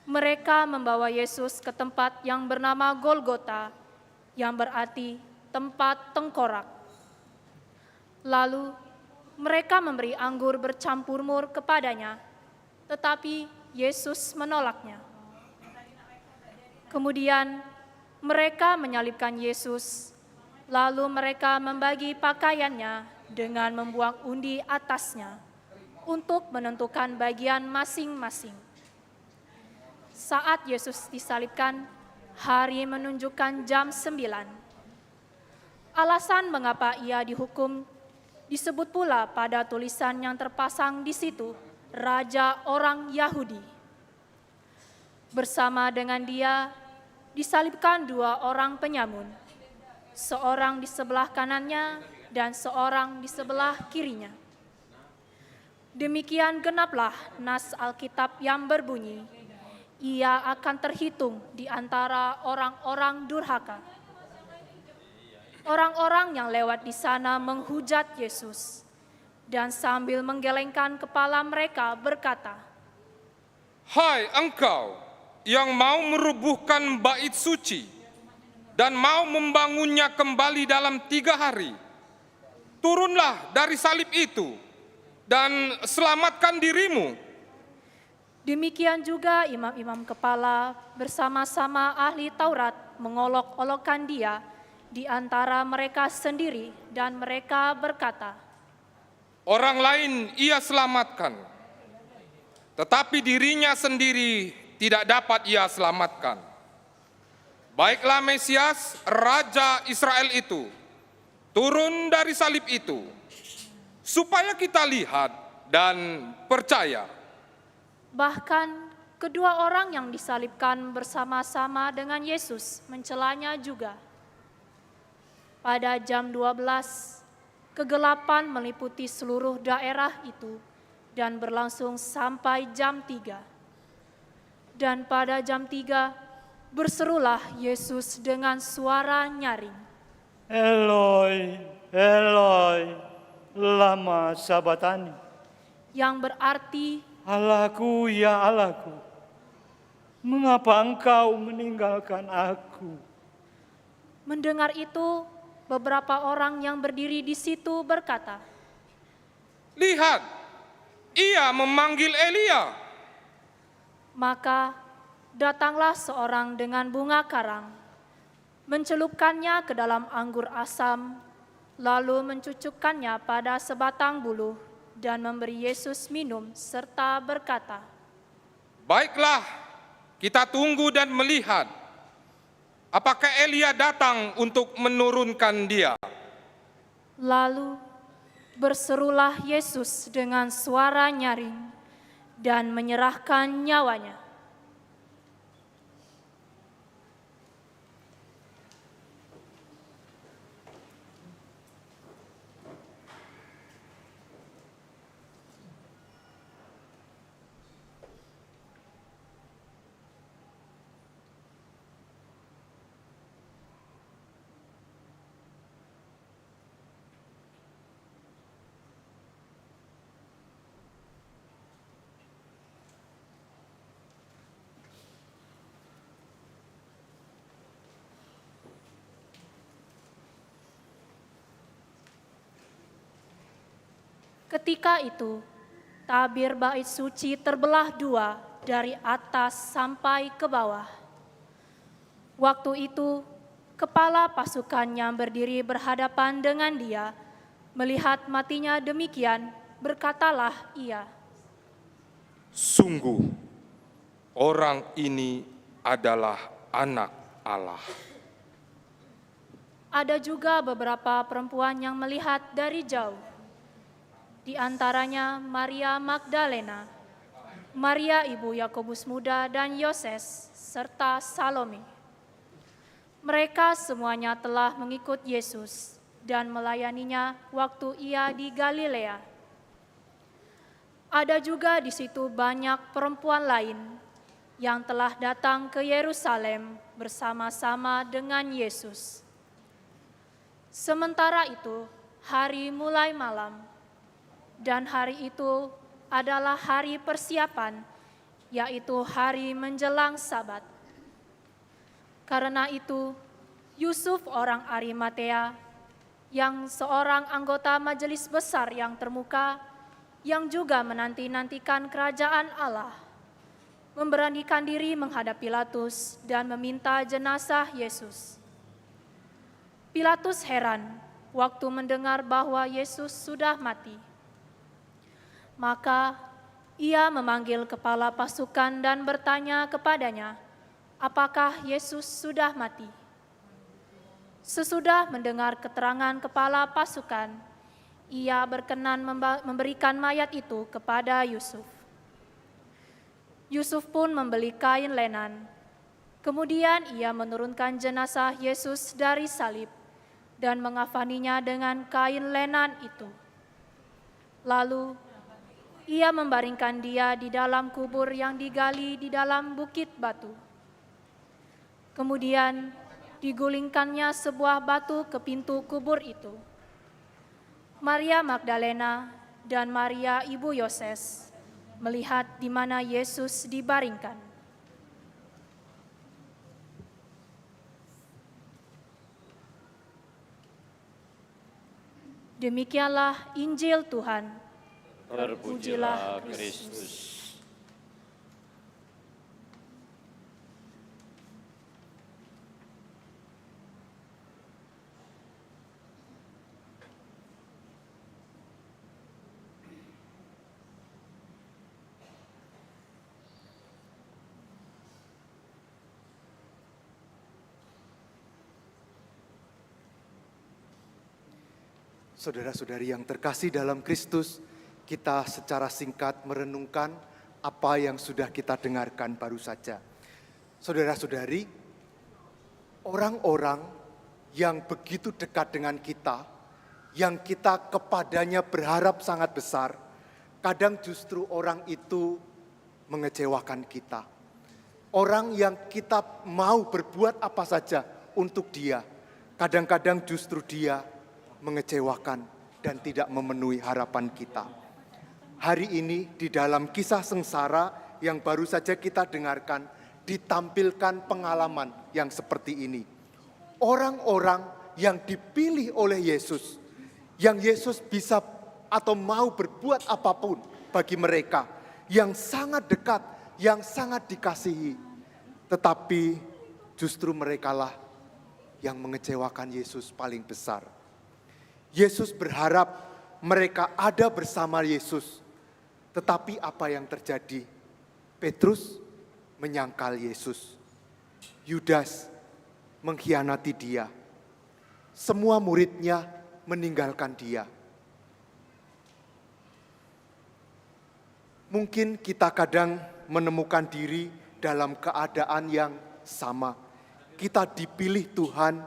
Mereka membawa Yesus ke tempat yang bernama Golgota, yang berarti tempat tengkorak. Lalu mereka memberi anggur bercampur mur kepadanya, tetapi Yesus menolaknya. Kemudian mereka menyalibkan Yesus, lalu mereka membagi pakaiannya dengan membuang undi atasnya untuk menentukan bagian masing-masing. Saat Yesus disalibkan, hari menunjukkan jam 9. Alasan mengapa ia dihukum disebut pula pada tulisan yang terpasang di situ, Raja orang Yahudi. Bersama dengan dia disalibkan 2 orang penyamun, seorang di sebelah kanannya dan seorang di sebelah kirinya. Demikian genaplah nas Alkitab yang berbunyi, ia akan terhitung di antara orang-orang durhaka. Orang-orang yang lewat di sana menghujat Yesus, dan sambil menggelengkan kepala mereka berkata, "Hai engkau yang mau merubuhkan bait suci dan mau membangunnya kembali dalam 3 hari, turunlah dari salib itu dan selamatkan dirimu." Demikian juga imam-imam kepala bersama-sama ahli Taurat mengolok-olokkan dia di antara mereka sendiri, dan mereka berkata, "Orang lain ia selamatkan, tetapi dirinya sendiri tidak dapat ia selamatkan. Baiklah Mesias, Raja Israel itu, turun dari salib itu, supaya kita lihat dan percaya." Bahkan kedua orang yang disalibkan bersama-sama dengan Yesus mencelanya juga. Pada jam 12, kegelapan meliputi seluruh daerah itu dan berlangsung sampai jam 3. Dan pada jam 3, berserulah Yesus dengan suara nyaring, Eloi, Eloi, lama sabatani. yang berarti, Allahku, ya Allahku, mengapa engkau meninggalkan aku? mendengar itu, beberapa orang yang berdiri di situ berkata, "Lihat, ia memanggil Elia." Maka datanglah seorang dengan bunga karang, mencelupkannya ke dalam anggur asam, lalu mencucukkannya pada sebatang buluh dan memberi Yesus minum serta berkata, "Baiklah, kita tunggu dan melihat apakah Elia datang untuk menurunkan dia." Lalu berserulah Yesus dengan suara nyaring dan menyerahkan nyawanya. Ketika itu, tabir bait suci terbelah 2 dari atas sampai ke bawah. Waktu itu, kepala pasukannya berdiri berhadapan dengan dia, melihat matinya demikian, berkatalah ia, "Sungguh, orang ini adalah Anak Allah." Ada juga beberapa perempuan yang melihat dari jauh. Di antaranya Maria Magdalena, Maria ibu Yakobus muda dan Yoses, serta Salome. Mereka semuanya telah mengikut Yesus dan melayaninya waktu ia di Galilea. Ada juga di situ banyak perempuan lain yang telah datang ke Yerusalem bersama-sama dengan Yesus. Sementara itu, hari mulai malam, dan hari itu adalah hari persiapan, yaitu hari menjelang Sabat. Karena itu, Yusuf orang Arimatea, yang seorang anggota majelis besar yang termuka, yang juga menanti-nantikan kerajaan Allah, memberanikan diri menghadap Pilatus dan meminta jenazah Yesus. Pilatus heran waktu mendengar bahwa Yesus sudah mati. Maka ia memanggil kepala pasukan dan bertanya kepadanya, apakah Yesus sudah mati? Sesudah mendengar keterangan kepala pasukan, ia berkenan memberikan mayat itu kepada Yusuf. Yusuf pun membeli kain lenan. Kemudian ia menurunkan jenazah Yesus dari salib dan mengafaninya dengan kain lenan itu. Lalu ia membaringkan dia di dalam kubur yang digali di dalam bukit batu. Kemudian digulingkannya sebuah batu ke pintu kubur itu. Maria Magdalena dan Maria ibu Yoses melihat di mana Yesus dibaringkan. Demikianlah Injil Tuhan. Terpujilah Kristus. Saudara-saudari yang terkasih dalam Kristus, kita secara singkat merenungkan apa yang sudah kita dengarkan baru saja. Saudara-saudari, orang-orang yang begitu dekat dengan kita, yang kita kepadanya berharap sangat besar, kadang justru orang itu mengecewakan kita. Orang yang kita mau berbuat apa saja untuk dia, kadang-kadang justru dia mengecewakan dan tidak memenuhi harapan kita. Hari ini di dalam kisah sengsara yang baru saja kita dengarkan, ditampilkan pengalaman yang seperti ini. Orang-orang yang dipilih oleh Yesus, yang Yesus bisa atau mau berbuat apapun bagi mereka, yang sangat dekat, yang sangat dikasihi. Tetapi justru merekalah yang mengecewakan Yesus paling besar. Yesus berharap mereka ada bersama Yesus. Tetapi apa yang terjadi? Petrus menyangkal Yesus. Yudas mengkhianati dia. Semua muridnya meninggalkan dia. Mungkin kita kadang menemukan diri dalam keadaan yang sama. Kita dipilih Tuhan,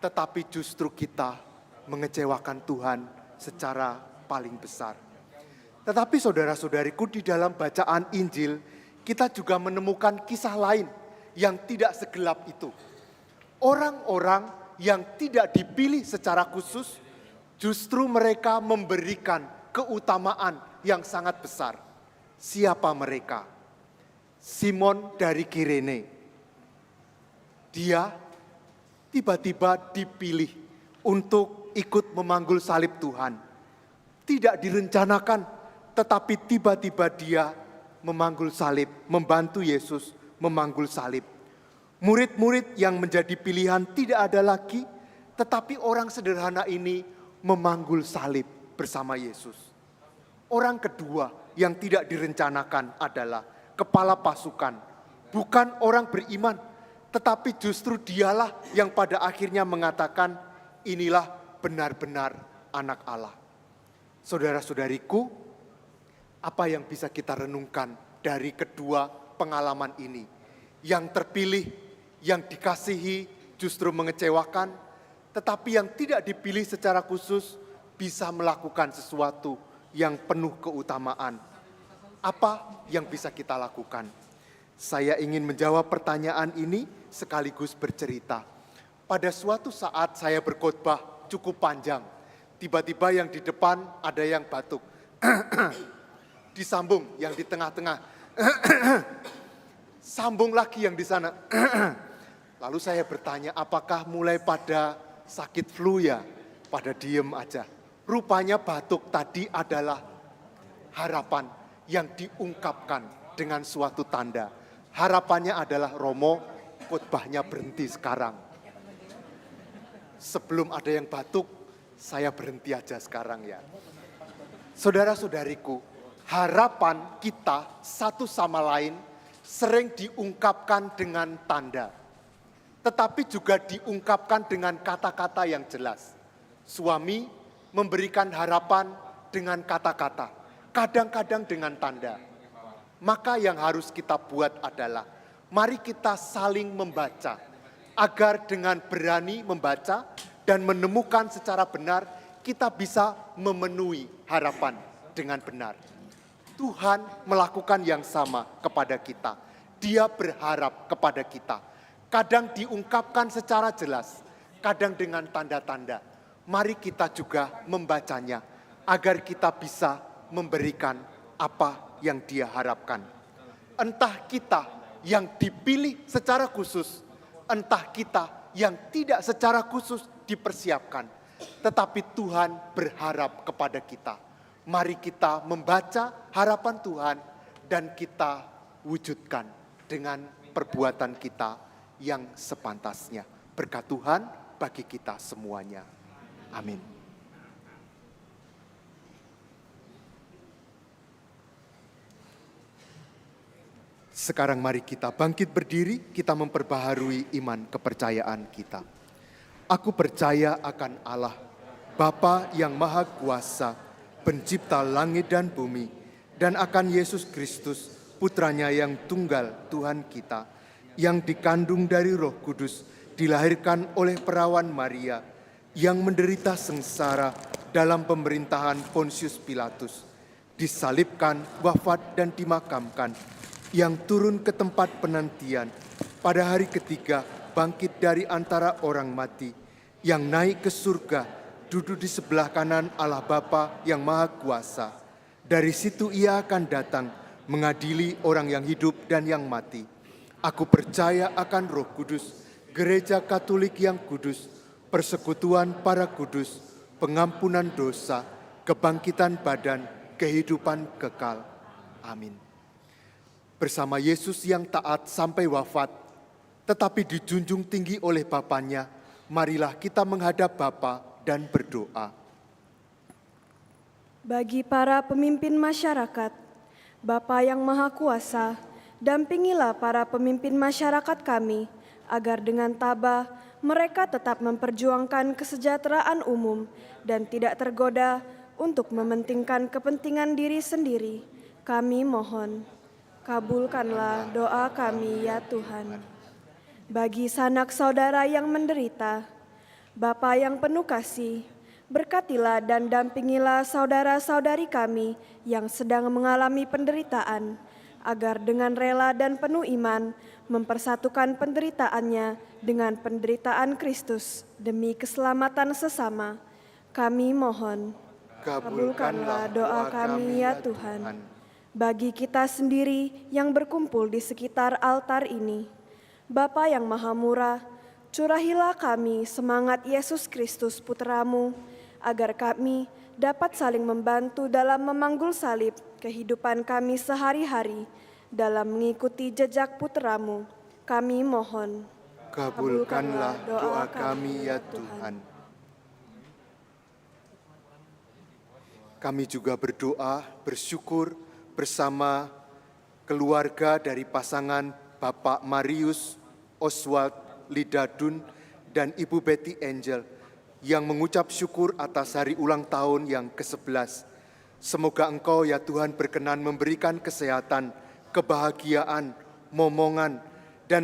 tetapi justru kita mengecewakan Tuhan secara paling besar. Tetapi saudara-saudariku, di dalam bacaan Injil, kita juga menemukan kisah lain yang tidak segelap itu. Orang-orang yang tidak dipilih secara khusus, justru mereka memberikan keutamaan yang sangat besar. Siapa mereka? Simon dari Kirene. Dia tiba-tiba dipilih untuk ikut memanggul salib Tuhan. Tidak direncanakan, tetapi tiba-tiba dia memanggul salib, membantu Yesus memanggul salib. Murid-murid yang menjadi pilihan tidak ada lagi, tetapi orang sederhana ini memanggul salib bersama Yesus. Orang kedua yang tidak direncanakan adalah kepala pasukan, bukan orang beriman, tetapi justru dialah yang pada akhirnya mengatakan, inilah benar-benar anak Allah. Saudara-saudariku, apa yang bisa kita renungkan dari kedua pengalaman ini? Yang terpilih, yang dikasihi justru mengecewakan, tetapi yang tidak dipilih secara khusus bisa melakukan sesuatu yang penuh keutamaan. Apa yang bisa kita lakukan? Saya ingin menjawab pertanyaan ini sekaligus bercerita. Pada suatu saat saya berkhotbah cukup panjang. Tiba-tiba yang di depan ada yang batuk. Disambung yang di tengah-tengah. Sambung lagi yang di sana. Lalu saya bertanya, apakah mulai pada sakit flu ya? Pada diem aja. Rupanya batuk tadi adalah harapan yang diungkapkan dengan suatu tanda. Harapannya adalah, Romo, khotbahnya berhenti sekarang. Sebelum ada yang batuk, saya berhenti aja sekarang ya. Saudara-saudariku, harapan kita satu sama lain sering diungkapkan dengan tanda. Tetapi juga diungkapkan dengan kata-kata yang jelas. Suami memberikan harapan dengan kata-kata, kadang-kadang dengan tanda. Maka yang harus kita buat adalah, mari kita saling membaca, agar dengan berani membaca dan menemukan secara benar, kita bisa memenuhi harapan dengan benar. Tuhan melakukan yang sama kepada kita. Dia berharap kepada kita. Kadang diungkapkan secara jelas, kadang dengan tanda-tanda. Mari kita juga membacanya, agar kita bisa memberikan apa yang Dia harapkan. Entah kita yang dipilih secara khusus, entah kita yang tidak secara khusus dipersiapkan, tetapi Tuhan berharap kepada kita. Mari kita membaca harapan Tuhan dan kita wujudkan dengan perbuatan kita yang sepantasnya. Berkat Tuhan bagi kita semuanya. Amin. Sekarang mari kita bangkit berdiri, kita memperbaharui iman kepercayaan kita. Aku percaya akan Allah, Bapa yang Maha Kuasa, pencipta langit dan bumi, dan akan Yesus Kristus, Putranya yang tunggal Tuhan kita, yang dikandung dari Roh Kudus, dilahirkan oleh perawan Maria, yang menderita sengsara dalam pemerintahan Pontius Pilatus, disalibkan, wafat dan dimakamkan, yang turun ke tempat penantian, pada hari ketiga bangkit dari antara orang mati, yang naik ke surga, duduk di sebelah kanan Allah Bapa yang Maha Kuasa. Dari situ Ia akan datang mengadili orang yang hidup dan yang mati. Aku percaya akan Roh Kudus, Gereja Katolik yang kudus, persekutuan para kudus, pengampunan dosa, kebangkitan badan, kehidupan kekal. Amin. Bersama Yesus yang taat sampai wafat, tetapi dijunjung tinggi oleh Bapanya, marilah kita menghadap Bapa dan berdoa. Bagi para pemimpin masyarakat, Bapa yang Maha Kuasa, dampingilah para pemimpin masyarakat kami, agar dengan tabah mereka tetap memperjuangkan kesejahteraan umum dan tidak tergoda untuk mementingkan kepentingan diri sendiri. Kami mohon, kabulkanlah doa kami ya Tuhan. Bagi sanak saudara yang menderita, Bapa yang penuh kasih, berkatilah dan dampingilah saudara-saudari kami yang sedang mengalami penderitaan, agar dengan rela dan penuh iman mempersatukan penderitaannya dengan penderitaan Kristus demi keselamatan sesama. Kami mohon, kabulkanlah doa kami ya Tuhan. Bagi kita sendiri yang berkumpul di sekitar altar ini, Bapa yang Maha Murah, curahilah kami semangat Yesus Kristus Putra-Mu, agar kami dapat saling membantu dalam memanggul salib kehidupan kami sehari-hari dalam mengikuti jejak Putra-Mu. Kami mohon, Kabulkanlah doa kami ya Tuhan. Kami juga berdoa, bersyukur bersama keluarga dari pasangan Bapak Marius Oswald Lidadun dan Ibu Betty Angel yang mengucap syukur atas hari ulang tahun yang ke-11. Semoga Engkau ya Tuhan berkenan memberikan kesehatan, kebahagiaan, momongan, dan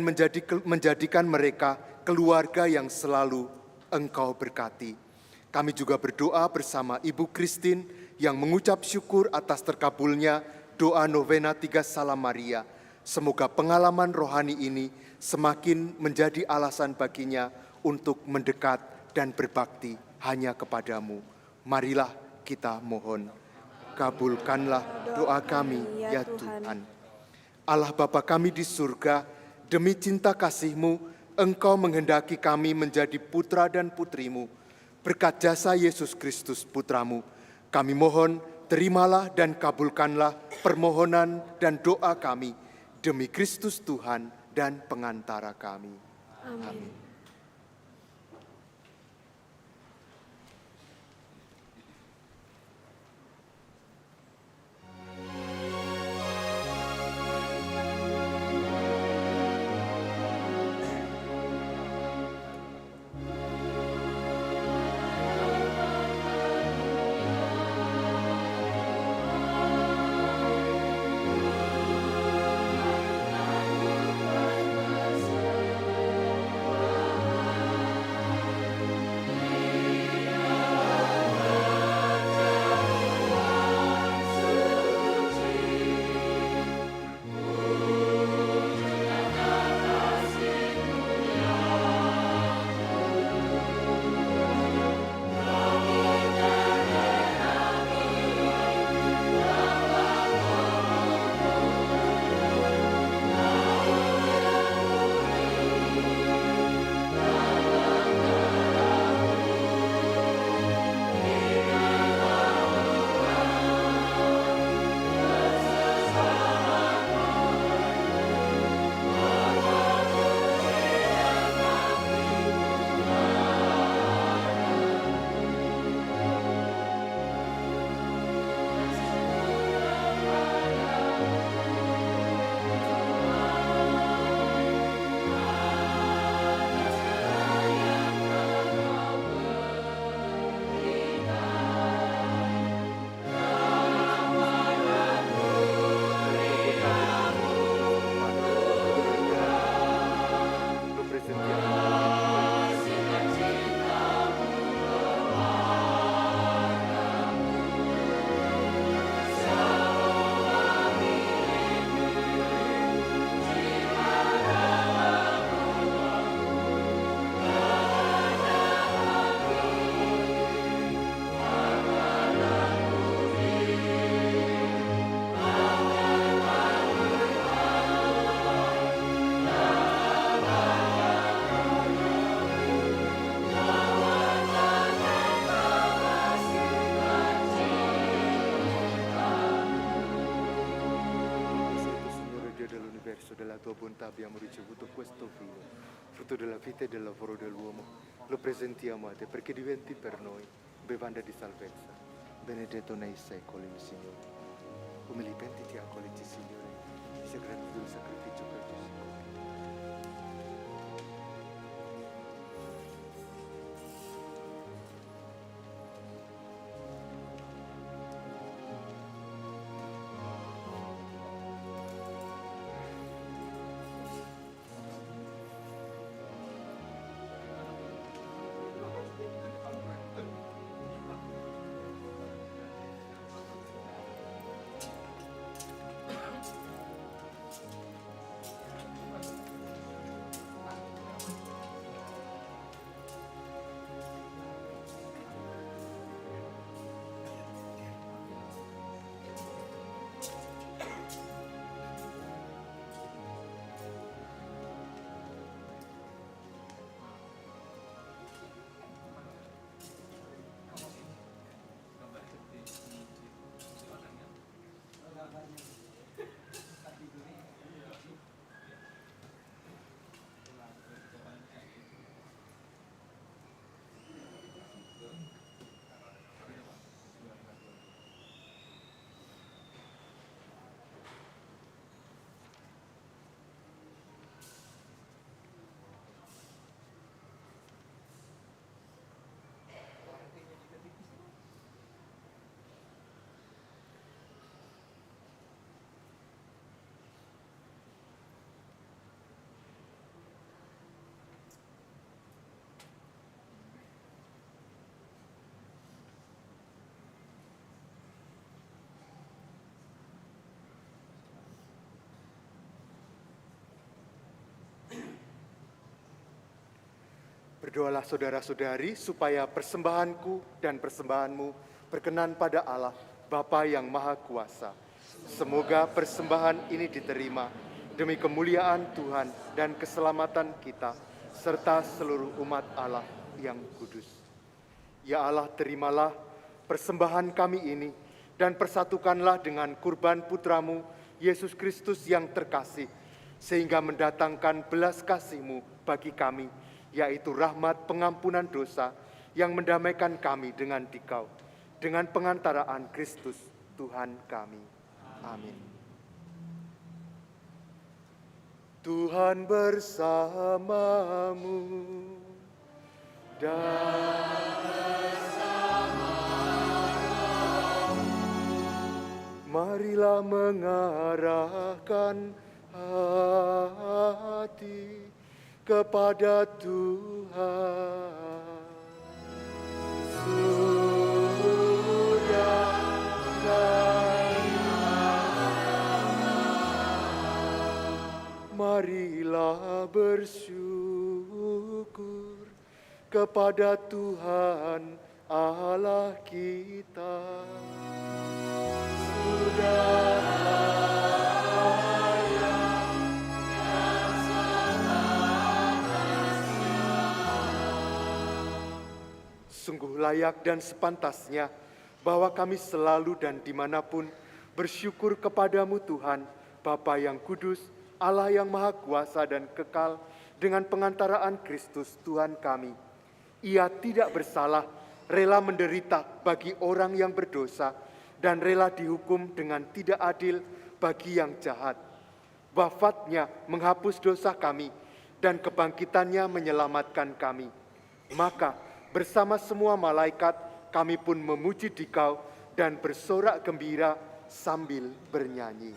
menjadikan mereka keluarga yang selalu Engkau berkati. Kami juga berdoa bersama Ibu Christine yang mengucap syukur atas terkabulnya doa novena 3 Salam Maria. Semoga pengalaman rohani ini semakin menjadi alasan baginya untuk mendekat dan berbakti hanya kepadamu. Marilah kita mohon, kabulkanlah doa kami ya Tuhan. Allah Bapa kami di surga, demi cinta kasih-Mu, Engkau menghendaki kami menjadi putra dan putri-Mu. Berkat jasa Yesus Kristus Putra-Mu, kami mohon terimalah dan kabulkanlah permohonan dan doa kami demi Kristus Tuhan dan pengantara kami. Amin. Della tua bontà abbiamo ricevuto questo figlio, frutto della vita e del lavoro dell'uomo. Lo presentiamo a te perché diventi per noi bevanda di salvezza. Benedetto nei secoli il Signore. Umilmente ti accoglici, Signore, sia gradito il sacrificio per Gesù. Berdoalah saudara-saudari supaya persembahanku dan persembahanmu berkenan pada Allah, Bapa yang Maha Kuasa. Semoga persembahan ini diterima demi kemuliaan Tuhan dan keselamatan kita, serta seluruh umat Allah yang kudus. Ya Allah, terimalah persembahan kami ini dan persatukanlah dengan kurban putramu, Yesus Kristus yang terkasih, sehingga mendatangkan belas kasih-Mu bagi kami, yaitu rahmat pengampunan dosa yang mendamaikan kami dengan Dikau, dengan pengantaraan Kristus Tuhan kami. Amin. Tuhan bersamamu dan marilah mengarahkan hati kepada Tuhan. Marilah bersyukur kepada Tuhan Allah kita. Sungguh layak dan sepantasnya bahwa kami selalu dan dimanapun bersyukur kepadamu Tuhan, Bapa yang kudus, Allah yang Maha Kuasa dan kekal, dengan pengantaraan Kristus Tuhan kami. Ia tidak bersalah, rela menderita bagi orang yang berdosa, dan rela dihukum dengan tidak adil bagi yang jahat. Wafatnya menghapus dosa kami, dan kebangkitannya menyelamatkan kami. Maka bersama semua malaikat kami pun memuji Dikau dan bersorak gembira sambil bernyanyi.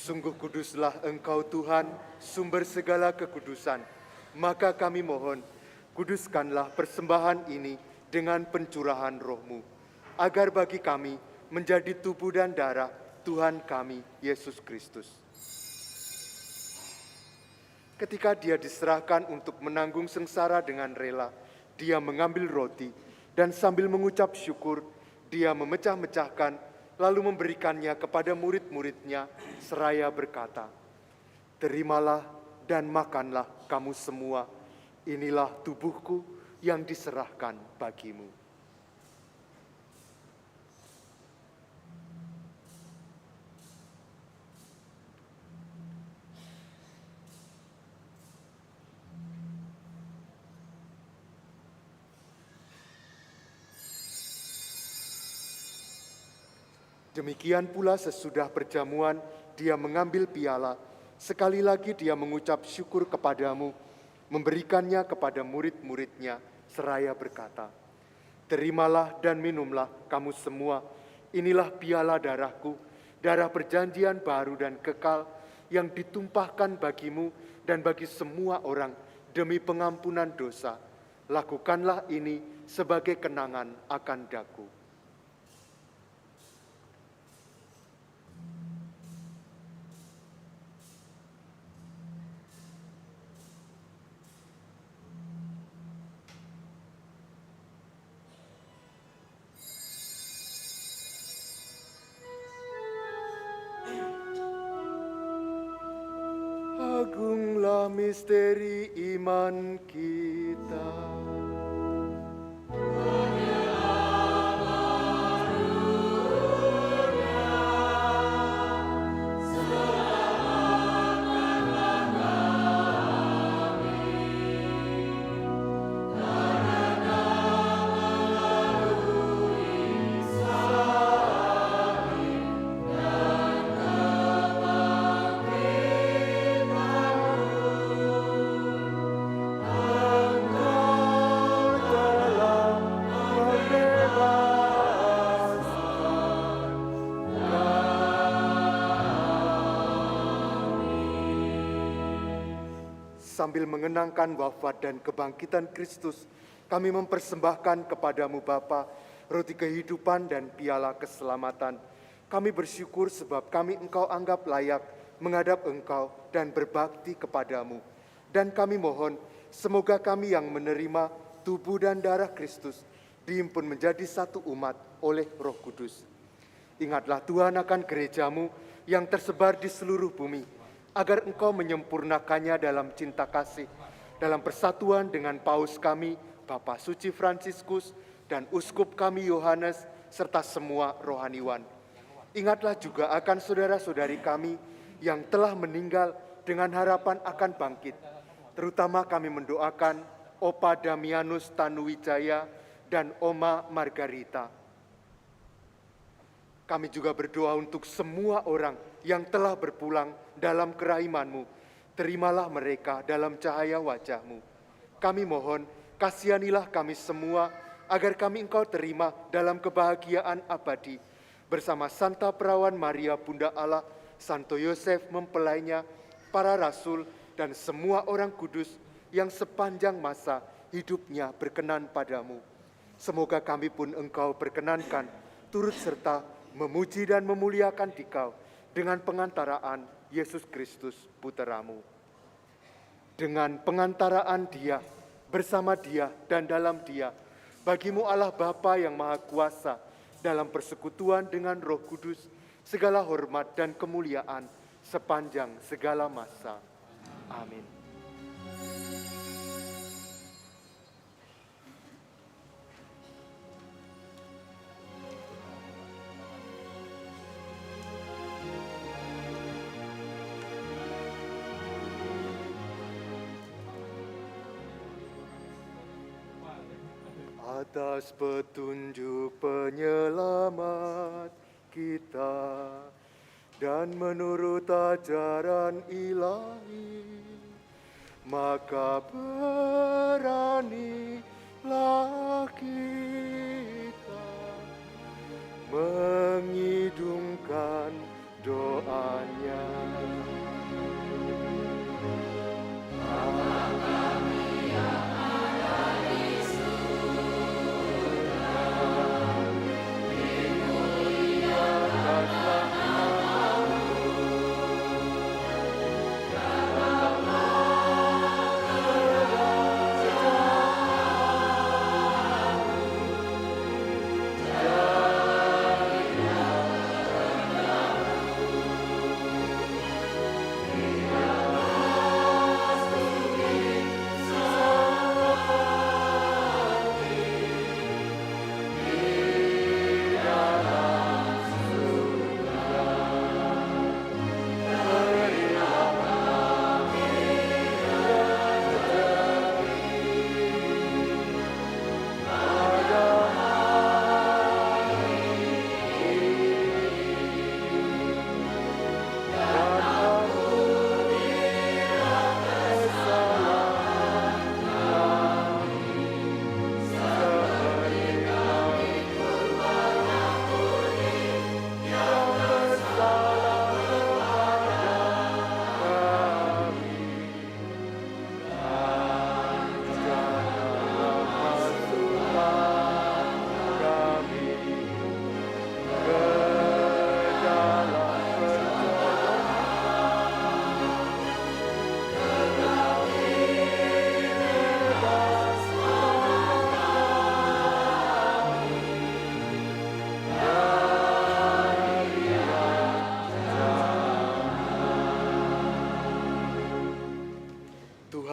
Sungguh kuduslah Engkau Tuhan, sumber segala kekudusan. Maka kami mohon, kuduskanlah persembahan ini dengan pencurahan Roh-Mu, agar bagi kami menjadi tubuh dan darah Tuhan kami, Yesus Kristus. Ketika Dia diserahkan untuk menanggung sengsara dengan rela, Dia mengambil roti, dan sambil mengucap syukur, Dia memecah-mecahkan, lalu memberikannya kepada murid-muridnya, seraya berkata, "Terimalah dan makanlah kamu semua, inilah tubuhku yang diserahkan bagimu." Demikian pula sesudah perjamuan, Dia mengambil piala. Sekali lagi Dia mengucap syukur kepadamu, memberikannya kepada murid-muridnya, seraya berkata, "Terimalah dan minumlah kamu semua, inilah piala darahku, darah perjanjian baru dan kekal, yang ditumpahkan bagimu dan bagi semua orang demi pengampunan dosa. Lakukanlah ini sebagai kenangan akan daku." misteri iman kita. Sambil mengenangkan wafat dan kebangkitan Kristus, kami mempersembahkan kepadamu Bapa, roti kehidupan dan piala keselamatan. Kami bersyukur sebab kami Engkau anggap layak menghadap Engkau dan berbakti kepadamu. Dan kami mohon, semoga kami yang menerima tubuh dan darah Kristus dihimpun menjadi satu umat oleh Roh Kudus. Ingatlah Tuhan akan gerejamu yang tersebar di seluruh bumi, agar Engkau menyempurnakannya dalam cinta kasih, dalam persatuan dengan Paus kami, Bapak Suci Fransiskus, dan Uskup kami Yohanes, serta semua rohaniwan. Ingatlah juga akan saudara-saudari kami yang telah meninggal dengan harapan akan bangkit. Terutama kami mendoakan Opa Damianus Tanuwijaya dan Oma Margarita. Kami juga berdoa untuk semua orang yang telah berpulang dalam kerahiman-Mu. Terimalah mereka dalam cahaya wajah-Mu. Kami mohon, kasihanilah kami semua, agar kami Engkau terima dalam kebahagiaan abadi. Bersama Santa Perawan Maria Bunda Allah, Santo Yosef mempelainya, para rasul, dan semua orang kudus yang sepanjang masa hidupnya berkenan padamu. Semoga kami pun Engkau perkenankan, turut serta memuji dan memuliakan Dikau dengan pengantaraan Yesus Kristus Putramu. Dengan pengantaraan Dia, bersama Dia dan dalam Dia, bagimu Allah Bapa yang Maha Kuasa, dalam persekutuan dengan Roh Kudus, segala hormat dan kemuliaan sepanjang segala masa. Amin. Atas petunjuk penyelamat kita dan menurut ajaran ilahi, maka beranilah kita mengidungkan doanya.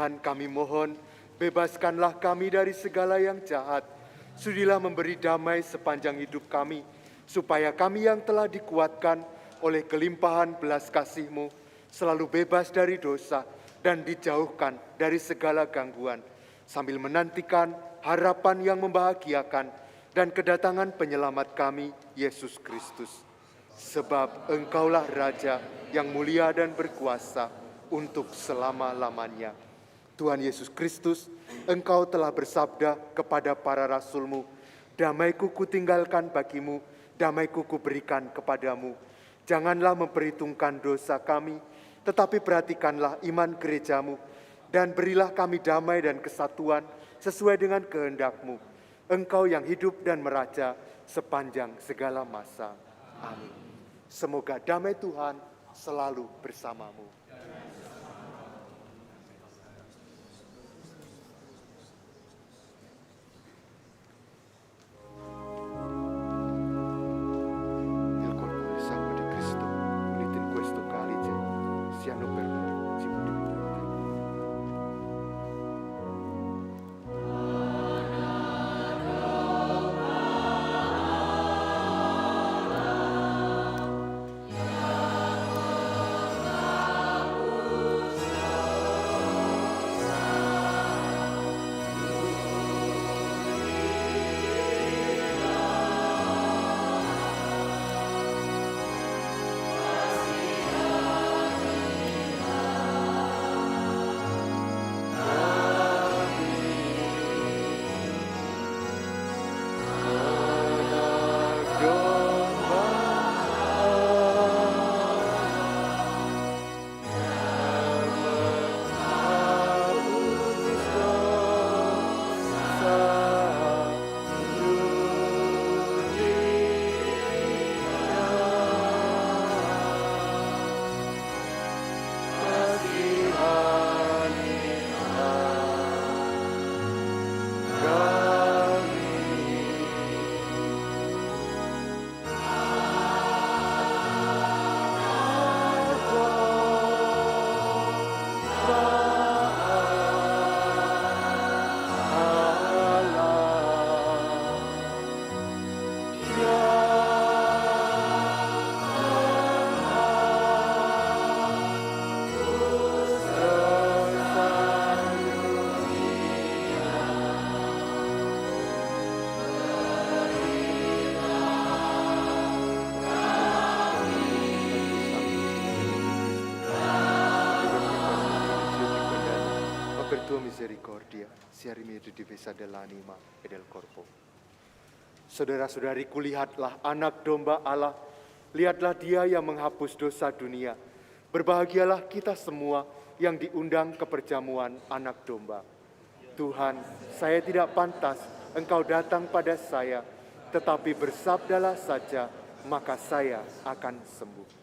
Tuhan kami mohon, bebaskanlah kami dari segala yang jahat. Sudilah memberi damai sepanjang hidup kami, supaya kami yang telah dikuatkan oleh kelimpahan belas kasih-Mu selalu bebas dari dosa dan dijauhkan dari segala gangguan, sambil menantikan harapan yang membahagiakan dan kedatangan penyelamat kami, Yesus Kristus. Sebab Engkaulah Raja yang mulia dan berkuasa untuk selama-lamanya. Tuhan Yesus Kristus, Engkau telah bersabda kepada para rasul-Mu, damai-Ku kutinggalkan bagimu, damai-Ku kuberikan kepadamu. Janganlah memperhitungkan dosa kami, tetapi perhatikanlah iman gereja-Mu, dan berilah kami damai dan kesatuan sesuai dengan kehendak-Mu. Engkau yang hidup dan meraja sepanjang segala masa. Amin. Semoga damai Tuhan selalu bersamamu. Il corpo di sangue di Cristo, unito in questo calice, siano per noi cibo di vita eterna. Per tua misericordia, sia rimedio di divisa dell'anima e del corpo. Saudara-saudariku, lihatlah anak domba Allah, lihatlah Dia yang menghapus dosa dunia. Berbahagialah kita semua yang diundang ke perjamuan anak domba. Tuhan, saya tidak pantas Engkau datang pada saya, tetapi bersabdalah saja, maka saya akan sembuh.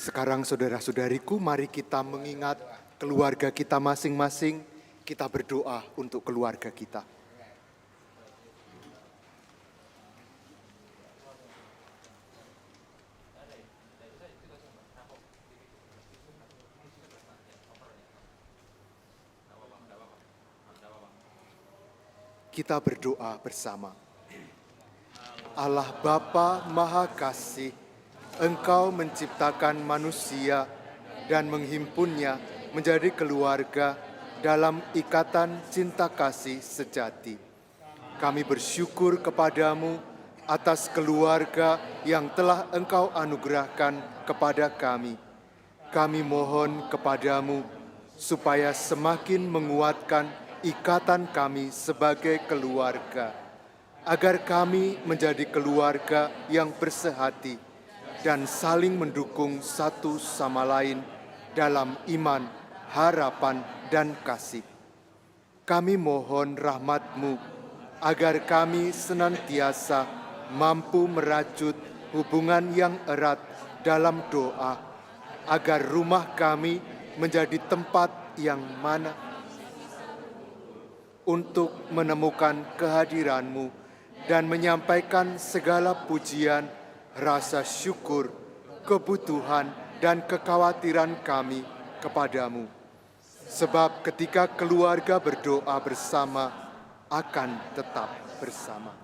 Sekarang saudara-saudariku, mari kita mengingat keluarga kita masing-masing. Kita berdoa untuk keluarga kita. Kita berdoa bersama. Allah Bapa Maha Kasih, Engkau menciptakan manusia dan menghimpunnya menjadi keluarga dalam ikatan cinta kasih sejati. Kami bersyukur kepadamu atas keluarga yang telah Engkau anugerahkan kepada kami. Kami mohon kepadamu supaya semakin menguatkan ikatan kami sebagai keluarga, agar kami menjadi keluarga yang bersehati dan saling mendukung satu sama lain dalam iman, harapan, dan kasih. Kami mohon rahmat-Mu agar kami senantiasa mampu merajut hubungan yang erat dalam doa, agar rumah kami menjadi tempat yang mana untuk menemukan kehadiran-Mu dan menyampaikan segala pujian, rasa syukur, kebutuhan, dan kekhawatiran kami kepadamu. Sebab ketika keluarga berdoa bersama, akan tetap bersama.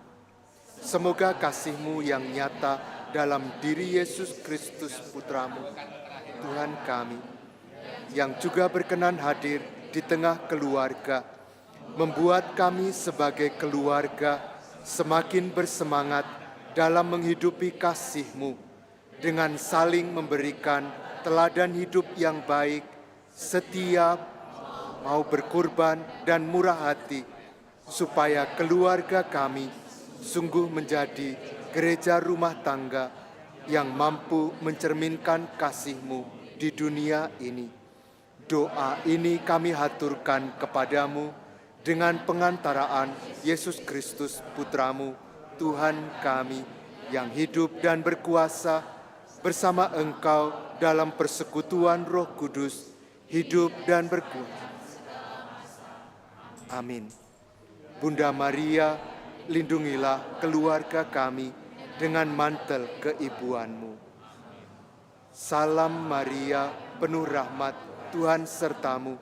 Semoga kasih-Mu yang nyata dalam diri Yesus Kristus Putra-Mu, Tuhan kami, yang juga berkenan hadir di tengah keluarga, membuat kami sebagai keluarga semakin bersemangat dalam menghidupi kasih-Mu dengan saling memberikan teladan hidup yang baik, setia, mau berkorban, dan murah hati, supaya keluarga kami sungguh menjadi gereja rumah tangga yang mampu mencerminkan kasih-Mu di dunia ini. Doa ini kami haturkan kepadamu dengan pengantaraan Yesus Kristus Putra-Mu, Tuhan kami, yang hidup dan berkuasa bersama Engkau dalam persekutuan Roh Kudus, hidup dan berkuasa. Amin. Bunda Maria, lindungilah keluarga kami dengan mantel keibuan-Mu. Salam Maria, penuh rahmat, Tuhan sertamu.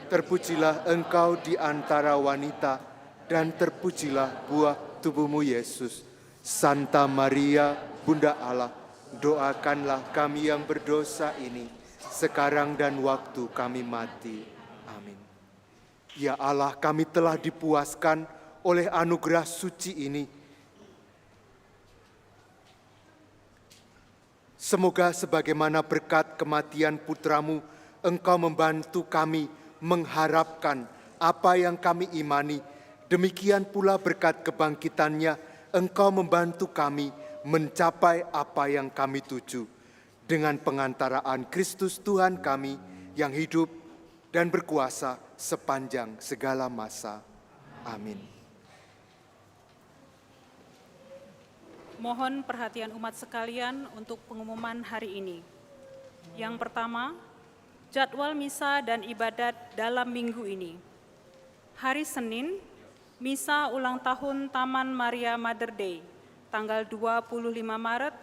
Terpujilah Engkau di antara wanita, dan terpujilah buah tubuh-Mu Yesus. Santa Maria, Bunda Allah, doakanlah kami yang berdosa ini, sekarang dan waktu kami mati. Amin. Ya Allah, kami telah dipuaskan oleh anugerah suci ini. Semoga sebagaimana berkat kematian Putra-Mu, Engkau membantu kami mengharapkan apa yang kami imani. Demikian pula berkat kebangkitannya, Engkau membantu kami mencapai apa yang kami tuju. Dengan pengantaraan Kristus Tuhan kami yang hidup dan berkuasa sepanjang segala masa. Amin. Mohon perhatian umat sekalian untuk pengumuman hari ini. Yang pertama, jadwal misa dan ibadat dalam minggu ini. Hari Senin, misa ulang tahun Taman Maria Mother Day, tanggal 25 Maret,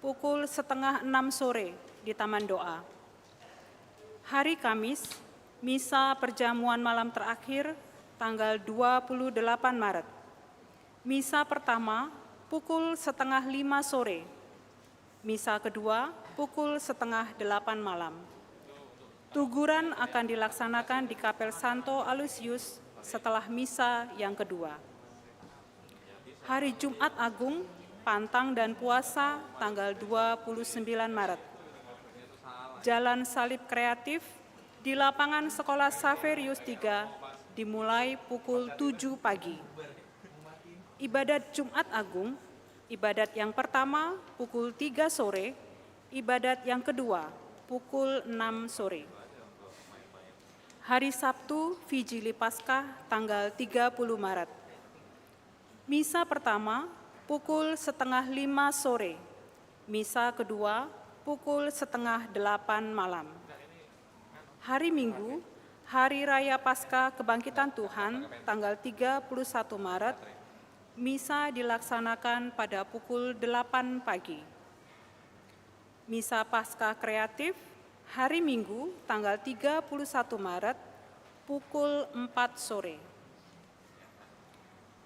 pukul 5:30 sore di Taman Doa. Hari Kamis, misa perjamuan malam terakhir, tanggal 28 Maret. Misa pertama, pukul 4:30 sore. Misa kedua, pukul 7:30 malam. Tuguran akan dilaksanakan di Kapel Santo Aloysius setelah misa yang kedua. Hari Jumat Agung, Pantang dan Puasa, tanggal 29 Maret. Jalan Salib Kreatif di lapangan Sekolah Saverius 3 dimulai pukul 7 pagi. Ibadat Jumat Agung, ibadat yang pertama pukul 3 sore, ibadat yang kedua pukul 6 sore. Hari Sabtu, Vigili Paskah, tanggal 30 Maret. Misa pertama, pukul 4:30 sore. Misa kedua, pukul 7:30 malam. Hari Minggu, Hari Raya Paskah Kebangkitan Tuhan, tanggal 31 Maret, misa dilaksanakan pada pukul 8 pagi. Misa Paskah Kreatif, hari Minggu, tanggal 31 Maret, pukul 4 sore.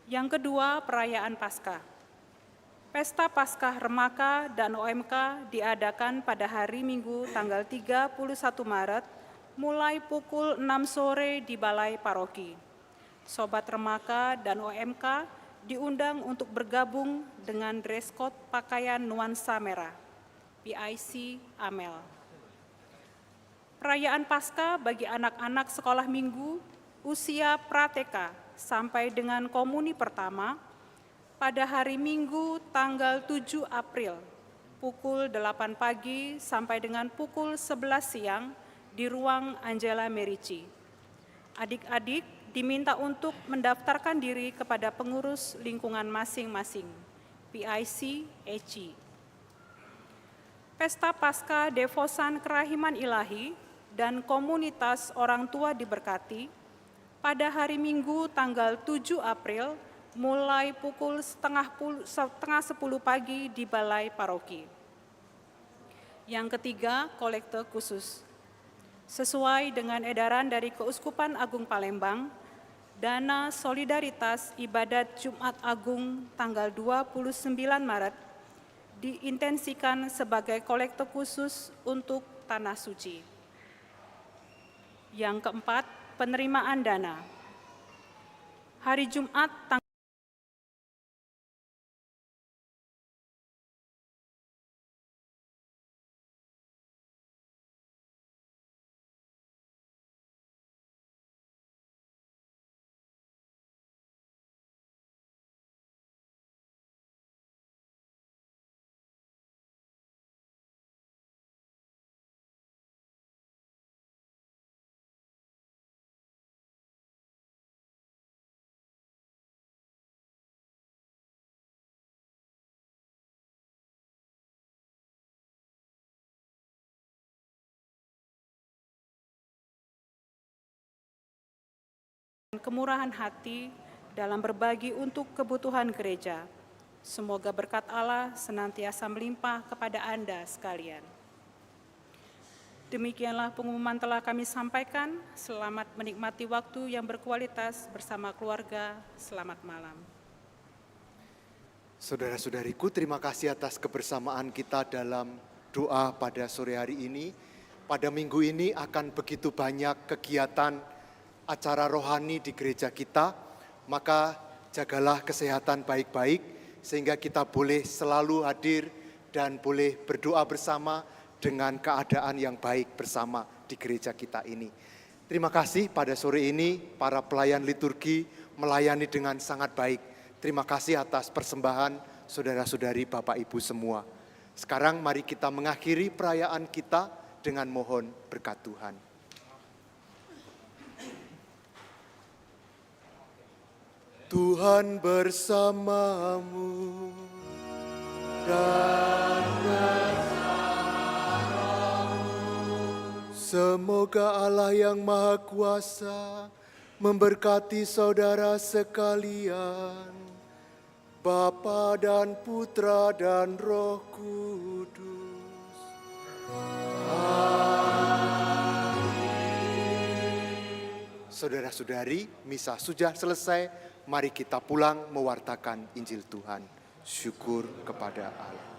Yang kedua, perayaan Paskah. Pesta Paskah Remaka dan OMK diadakan pada hari Minggu, tanggal 31 Maret, mulai pukul 6 sore di Balai Paroki. Sobat Remaka dan OMK diundang untuk bergabung dengan dress code pakaian nuansa merah, PIC Amel. Perayaan Paskah bagi anak-anak sekolah minggu usia pra-TK sampai dengan komuni pertama pada hari Minggu tanggal 7 April pukul 8 pagi sampai dengan pukul 11 siang di ruang Angela Merici. Adik-adik diminta untuk mendaftarkan diri kepada pengurus lingkungan masing-masing, PIC ECI. Pesta Paskah Devosan Kerahiman Ilahi dan komunitas orang tua diberkati pada hari Minggu tanggal 7 April mulai pukul setengah 10 pagi di Balai Paroki. Yang ketiga, kolekte khusus. Sesuai dengan edaran dari Keuskupan Agung Palembang, dana solidaritas ibadat Jumat Agung tanggal 29 Maret diintensikan sebagai kolekte khusus untuk Tanah Suci. Yang keempat, penerimaan dana. Hari Jumat tanggal kemurahan hati dalam berbagi untuk kebutuhan gereja. Semoga berkat Allah senantiasa melimpah kepada Anda sekalian. Demikianlah pengumuman telah kami sampaikan. Selamat menikmati waktu yang berkualitas bersama keluarga. Selamat malam. Saudara-saudariku, terima kasih atas kebersamaan kita dalam doa pada sore hari ini. Pada minggu ini akan begitu banyak kegiatan acara rohani di gereja kita, maka jagalah kesehatan baik-baik sehingga kita boleh selalu hadir dan boleh berdoa bersama dengan keadaan yang baik bersama di gereja kita ini. Terima kasih pada sore ini para pelayan liturgi melayani dengan sangat baik. Terima kasih atas persembahan saudara-saudari Bapak Ibu semua. Sekarang mari kita mengakhiri perayaan kita dengan mohon berkat Tuhan. Tuhan bersamamu dan bersamamu. Semoga Allah yang Maha Kuasa memberkati saudara sekalian, Bapa dan Putra dan Roh Kudus. Amin. Saudara-saudari, misa sudah selesai. Mari kita pulang mewartakan Injil Tuhan. Syukur kepada Allah.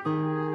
Tuhan.